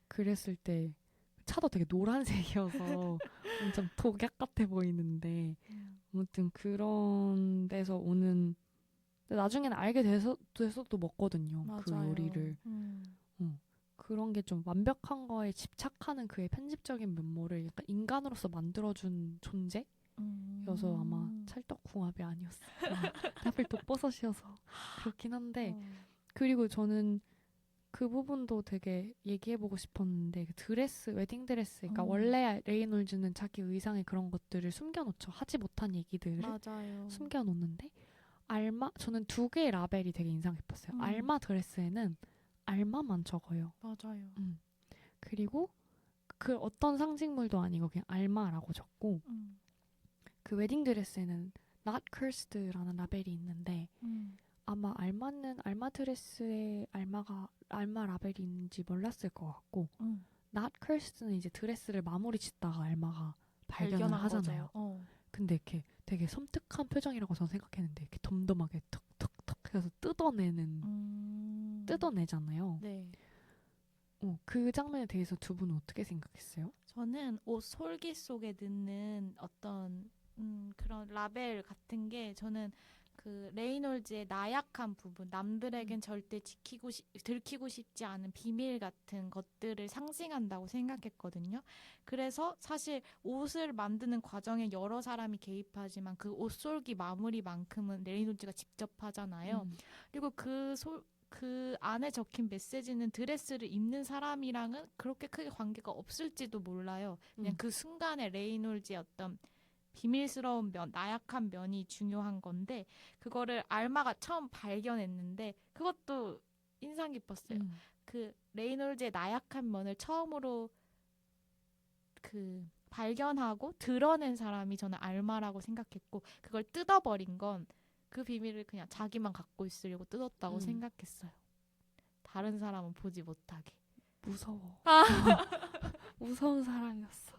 Speaker 1: 그랬을 때 차도 되게 노란색이어서 엄청 독약 같아 보이는데 아무튼 그런 데서 오는 나중에는 알게 돼서도 먹거든요.
Speaker 2: 맞아요.
Speaker 1: 그 요리를. 그런 게 좀 완벽한 거에 집착하는 그의 편집적인 면모를 약간 인간으로서 만들어준 존재여서 아마 찰떡궁합이 아니었을까. 하필 독버섯이어서 그렇긴 한데 그리고 저는 그 부분도 되게 얘기해보고 싶었는데 그 드레스, 웨딩드레스 그러니까 원래 레이놀즈는 자기 의상에 그런 것들을 숨겨놓죠. 하지 못한 얘기들을
Speaker 2: 맞아요.
Speaker 1: 숨겨놓는데 저는 두 개의 라벨이 되게 인상 깊었어요. 알마 드레스에는 알마만 적어요.
Speaker 2: 맞아요.
Speaker 1: 그리고 그 어떤 상징물도 아니고 그냥 알마라고 적고 그 웨딩드레스에는 Not Cursed라는 라벨이 있는데 아마 알마 드레스에 알마 라벨이 있는지 몰랐을 것 같고 Not Cursed는 이제 드레스를 마무리 짓다가 알마가 발견을 하잖아요. 근데 이렇게 되게 섬뜩한 표정이라고 저는 생각했는데 이렇게 덤덤하게 툭툭툭 해서 뜯어내잖아요.
Speaker 2: 네.
Speaker 1: 그 장면에 대해서 두 분은 어떻게 생각했어요?
Speaker 2: 저는 옷 솔기 속에 넣는 어떤 그런 라벨 같은 게 저는 그 레이놀즈의 나약한 부분, 남들에겐 절대 들키고 싶지 않은 비밀 같은 것들을 상징한다고 생각했거든요. 그래서 사실 옷을 만드는 과정에 여러 사람이 개입하지만 그 옷 솔기 마무리만큼은 레이놀즈가 직접 하잖아요. 그리고 그 안에 적힌 메시지는 드레스를 입는 사람이랑은 그렇게 크게 관계가 없을지도 몰라요. 그냥 그 순간에 레이놀즈의 어떤 비밀스러운 면, 나약한 면이 중요한 건데 그거를 알마가 처음 발견했는데 그것도 인상 깊었어요. 그 레이놀즈의 나약한 면을 처음으로 그 발견하고 드러낸 사람이 저는 알마라고 생각했고 그걸 뜯어버린 건 그 비밀을 그냥 자기만 갖고 있으려고 뜯었다고 생각했어요. 다른 사람은 보지 못하게.
Speaker 1: 무서워. 무서운 사랑이었어.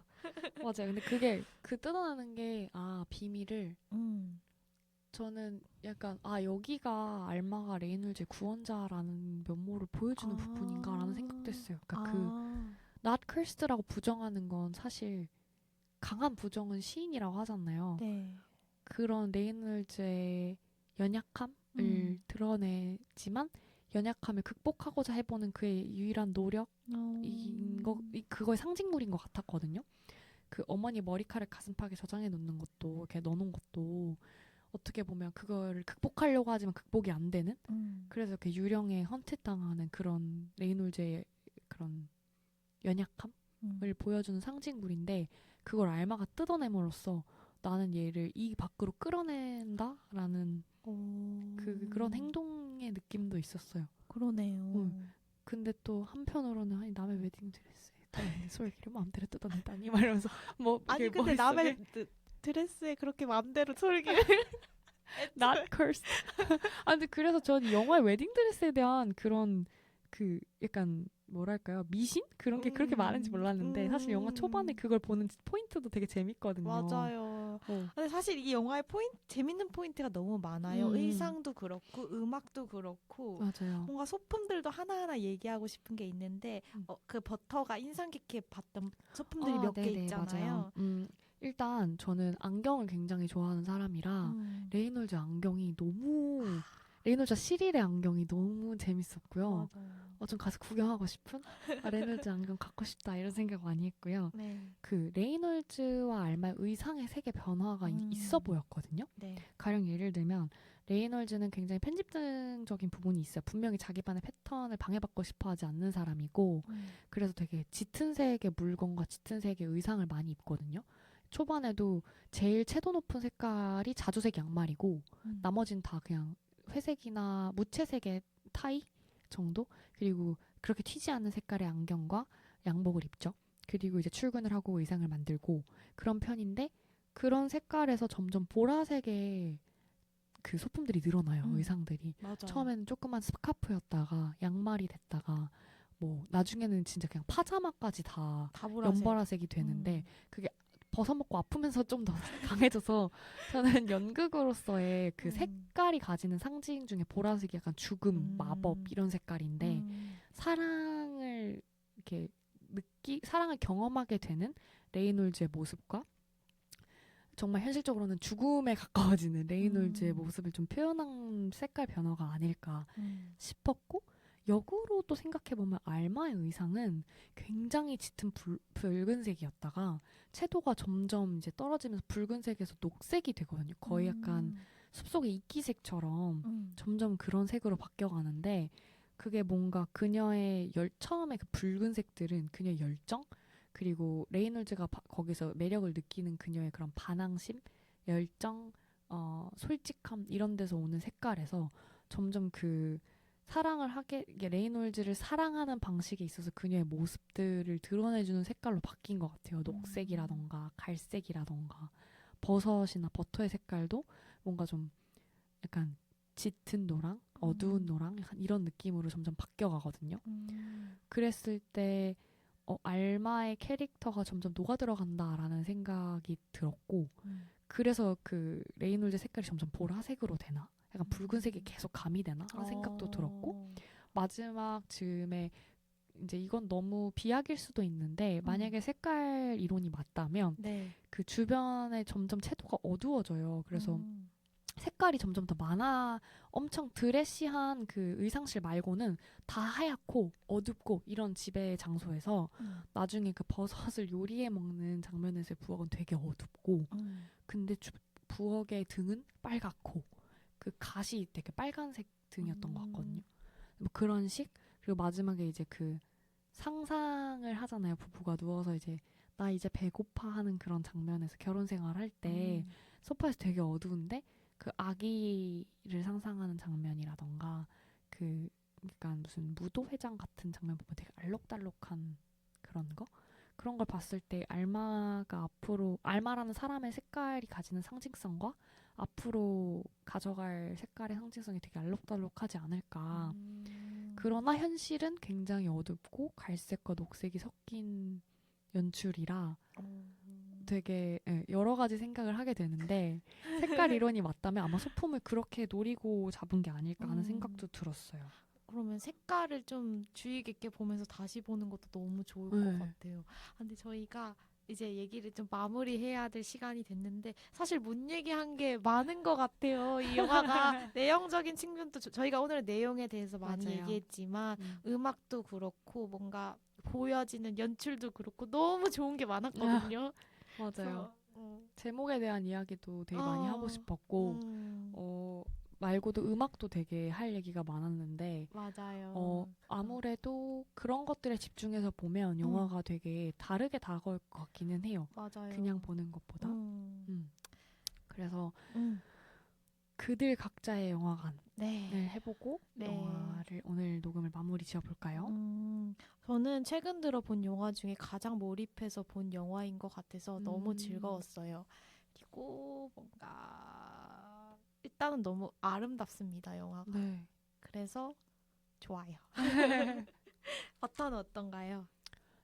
Speaker 1: 맞아요. 근데 그게 뜯어내는 게 비밀을 저는 약간 여기가 알마가 레이놀즈의 구원자라는 면모를 보여주는 부분인가라는 생각도 했어요. 그러니까 그 Not Cursed라고 부정하는 건 사실 강한 부정은 시인이라고 하잖아요.
Speaker 2: 네. 그런
Speaker 1: 레이놀즈의 연약함을 드러내지만 연약함을 극복하고자 해보는 그의 유일한 그거의 상징물인 것 같았거든요. 그 어머니 머리카락 가슴팍에 저장해 놓는 것도 이렇게 넣어놓은 것도 어떻게 보면 그거를 극복하려고 하지만 극복이 안 되는 그래서 이렇게 유령에 헌팅당하는 그런 레이놀즈의 그런 연약함을 보여주는 상징물인데 그걸 알마가 뜯어냄으로써 나는 얘를 이 밖으로 끌어낸다라는 그런 행동의 느낌도 있었어요.
Speaker 2: 그러네요.
Speaker 1: 근데 또 한편으로는 아니 남의 웨딩드레스에 솔기를 마음대로 뜯어내다니 막 이러면서 뭐
Speaker 2: 아니
Speaker 1: 이게
Speaker 2: 근데 남의
Speaker 1: 머릿속에
Speaker 2: 드레스에 그렇게 마음대로 솔기를
Speaker 1: not cursed. 아 근데 그래서 저는 영화의 웨딩드레스에 대한 그런 그 약간 뭐랄까요 미신 그런 게 그렇게 많은지 몰랐는데 사실 영화 초반에 그걸 보는 포인트도 되게 재밌거든요.
Speaker 2: 맞아요. 근데 사실 이 영화의 재밌는 포인트가 너무 많아요. 의상도 그렇고 음악도 그렇고
Speaker 1: 맞아요.
Speaker 2: 뭔가 소품들도 하나하나 얘기하고 싶은 게 있는데 그 버터가 인상 깊게 봤던 소품들이 몇 개 있잖아요.
Speaker 1: 일단 저는 안경을 굉장히 좋아하는 사람이라 레이놀즈 안경이 너무 레이놀즈 시릴의 안경이 너무 재밌었고요. 좀 가서 구경하고 싶은 레이놀즈 안경 갖고 싶다 이런 생각 많이 했고요.
Speaker 2: 네.
Speaker 1: 그 레이놀즈와 알마의 의상의 색의 변화가 있어 보였거든요.
Speaker 2: 네.
Speaker 1: 가령 예를 들면 레이놀즈는 굉장히 편집증적인 부분이 있어요. 분명히 자기만의 패턴을 방해받고 싶어하지 않는 사람이고 그래서 되게 짙은 색의 물건과 짙은 색의 의상을 많이 입거든요. 초반에도 제일 채도 높은 색깔이 자주색 양말이고 나머지는 다 그냥 회색이나 무채색의 타이 정도? 그리고 그렇게 튀지 않는 색깔의 안경과 양복을 입죠. 그리고 이제 출근을 하고 의상을 만들고 그런 편인데 그런 색깔에서 점점 보라색의 그 소품들이 늘어나요. 의상들이.
Speaker 2: 맞아요.
Speaker 1: 처음에는 조그만 스카프였다가 양말이 됐다가 뭐 나중에는 진짜 그냥 파자마까지 다 연보라색이 되는데 그게 벗어먹고 아프면서 좀 더 강해져서 저는 연극으로서의 그 색깔이 가지는 상징 중에 보라색이 약간 죽음, 마법 이런 색깔인데 사랑을 이렇게 사랑을 경험하게 되는 레이놀즈의 모습과 정말 현실적으로는 죽음에 가까워지는 레이놀즈의 모습을 좀 표현한 색깔 변화가 아닐까 싶었고 역으로 또 생각해보면 알마의 의상은 굉장히 짙은 붉은색이었다가 채도가 점점 이제 떨어지면서 붉은색에서 녹색이 되거든요. 거의 약간 숲속의 이끼색처럼 점점 그런 색으로 바뀌어가는데 그게 뭔가 그녀의 처음에 그 붉은색들은 그녀의 열정 그리고 레이놀즈가 거기서 매력을 느끼는 그녀의 그런 반항심, 열정, 솔직함 이런 데서 오는 색깔에서 점점 그 사랑을 레이놀즈를 사랑하는 방식에 있어서 그녀의 모습들을 드러내주는 색깔로 바뀐 것 같아요. 녹색이라던가 갈색이라던가 버섯이나 버터의 색깔도 뭔가 좀 약간 짙은 노랑, 어두운 노랑 약간 이런 느낌으로 점점 바뀌어가거든요. 그랬을 때 알마의 캐릭터가 점점 녹아들어간다라는 생각이 들었고 그래서 그 레이놀즈 색깔이 점점 보라색으로 되나? 약간 붉은색이 계속 가미되나? 하는 생각도 들었고 마지막 즈음에 이제 이건 너무 비약일 수도 있는데 만약에 색깔 이론이 맞다면 그 주변에 점점 채도가 어두워져요. 그래서 색깔이 점점 더 많아 엄청 드레시한 그 의상실 말고는 다 하얗고 어둡고 이런 지배 장소에서 나중에 그 버섯을 요리해 먹는 장면에서의 부엌은 되게 어둡고 근데 부엌의 등은 빨갛고 그 갓이 되게 빨간색 등이었던 것 같거든요. 뭐 그런 식 그리고 마지막에 이제 그 상상을 하잖아요. 부부가 누워서 이제 나 이제 배고파 하는 그런 장면에서 결혼 생활 할 때 소파에서 되게 어두운데 그 아기를 상상하는 장면이라던가 그 약간 무슨 무도회장 같은 장면 보면 되게 알록달록한 그런 걸 봤을 때 알마라는 사람의 색깔이 가지는 상징성과 앞으로 가져갈 색깔의 상징성이 되게 알록달록하지 않을까. 그러나 현실은 굉장히 어둡고 갈색과 녹색이 섞인 연출이라 되게 여러 가지 생각을 하게 되는데 색깔 이론이 맞다면 아마 소품을 그렇게 노리고 잡은 게 아닐까 하는 생각도 들었어요.
Speaker 2: 그러면 색깔을 좀 주의 깊게 보면서 다시 보는 것도 너무 좋을 것 같아요. 근데 저희가 이제 얘기를 좀 마무리해야 될 시간이 됐는데 사실 못 얘기한 게 많은 것 같아요. 이 영화가 내용적인 측면도 저희가 오늘 내용에 대해서 많이
Speaker 1: 맞아요.
Speaker 2: 얘기했지만 음악도 그렇고 뭔가 보여지는 연출도 그렇고 너무 좋은 게 많았거든요.
Speaker 1: 맞아요. 제목에 대한 이야기도 되게 많이 하고 싶었고 말고도 음악도 되게 할 얘기가 많았는데
Speaker 2: 맞아요.
Speaker 1: 아무래도 그런 것들에 집중해서 보면 영화가 되게 다르게 다가올 것 같기는 해요.
Speaker 2: 맞아요.
Speaker 1: 그냥 보는 것보다. 그래서 그들 각자의 영화관을 해보고 영화를 오늘 녹음을 마무리 지어볼까요?
Speaker 2: 저는 최근 들어 본 영화 중에 가장 몰입해서 본 영화인 것 같아서 너무 즐거웠어요. 그리고 뭔가 일단은 너무 아름답습니다, 영화가.
Speaker 1: 네.
Speaker 2: 그래서 좋아요. 어떤가요?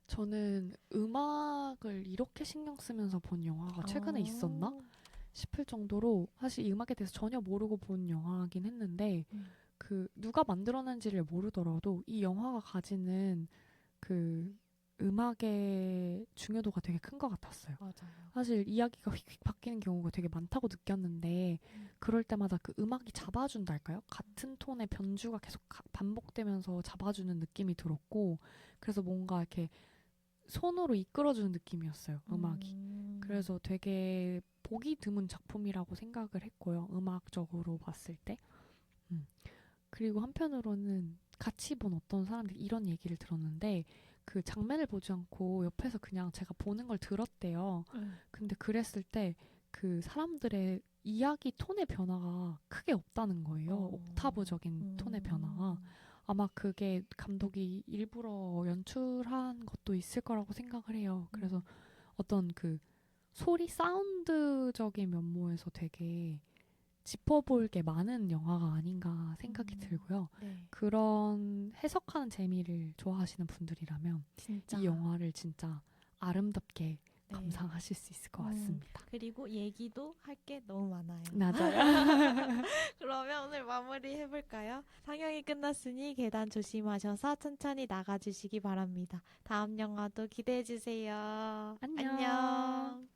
Speaker 1: 저는 음악을 이렇게 신경 쓰면서 본 영화가 최근에 있었나 싶을 정도로 사실 이 음악에 대해서 전혀 모르고 본 영화긴 했는데 그 누가 만들어낸지를 모르더라도 이 영화가 가지는 그 음악의 중요도가 되게 큰 것 같았어요.
Speaker 2: 맞아요.
Speaker 1: 사실 이야기가 휙휙 바뀌는 경우가 되게 많다고 느꼈는데 그럴 때마다 그 음악이 잡아준달까요? 같은 톤의 변주가 계속 반복되면서 잡아주는 느낌이 들었고 그래서 뭔가 이렇게 손으로 이끌어주는 느낌이었어요. 음악이. 그래서 되게 보기 드문 작품이라고 생각을 했고요. 음악적으로 봤을 때. 그리고 한편으로는 같이 본 어떤 사람들이 이런 얘기를 들었는데 그 장면을 보지 않고 옆에서 그냥 제가 보는 걸 들었대요. 근데 그랬을 때 그 사람들의 이야기 톤의 변화가 크게 없다는 거예요. 옥타브적인 톤의 변화가. 아마 그게 감독이 일부러 연출한 것도 있을 거라고 생각을 해요. 그래서 어떤 그 소리 사운드적인 면모에서 되게 짚어볼 게 많은 영화가 아닌가 생각이 들고요. 그런 해석하는 재미를 좋아하시는 분들이라면 이 영화를 진짜 아름답게 감상하실 수 있을 것 같습니다.
Speaker 2: 그리고 얘기도 할 게 너무 많아요.
Speaker 1: 맞아요.
Speaker 2: 그러면 오늘 마무리 해볼까요? 상영이 끝났으니 계단 조심하셔서 천천히 나가주시기 바랍니다. 다음 영화도 기대해주세요.
Speaker 1: 안녕.
Speaker 2: 안녕.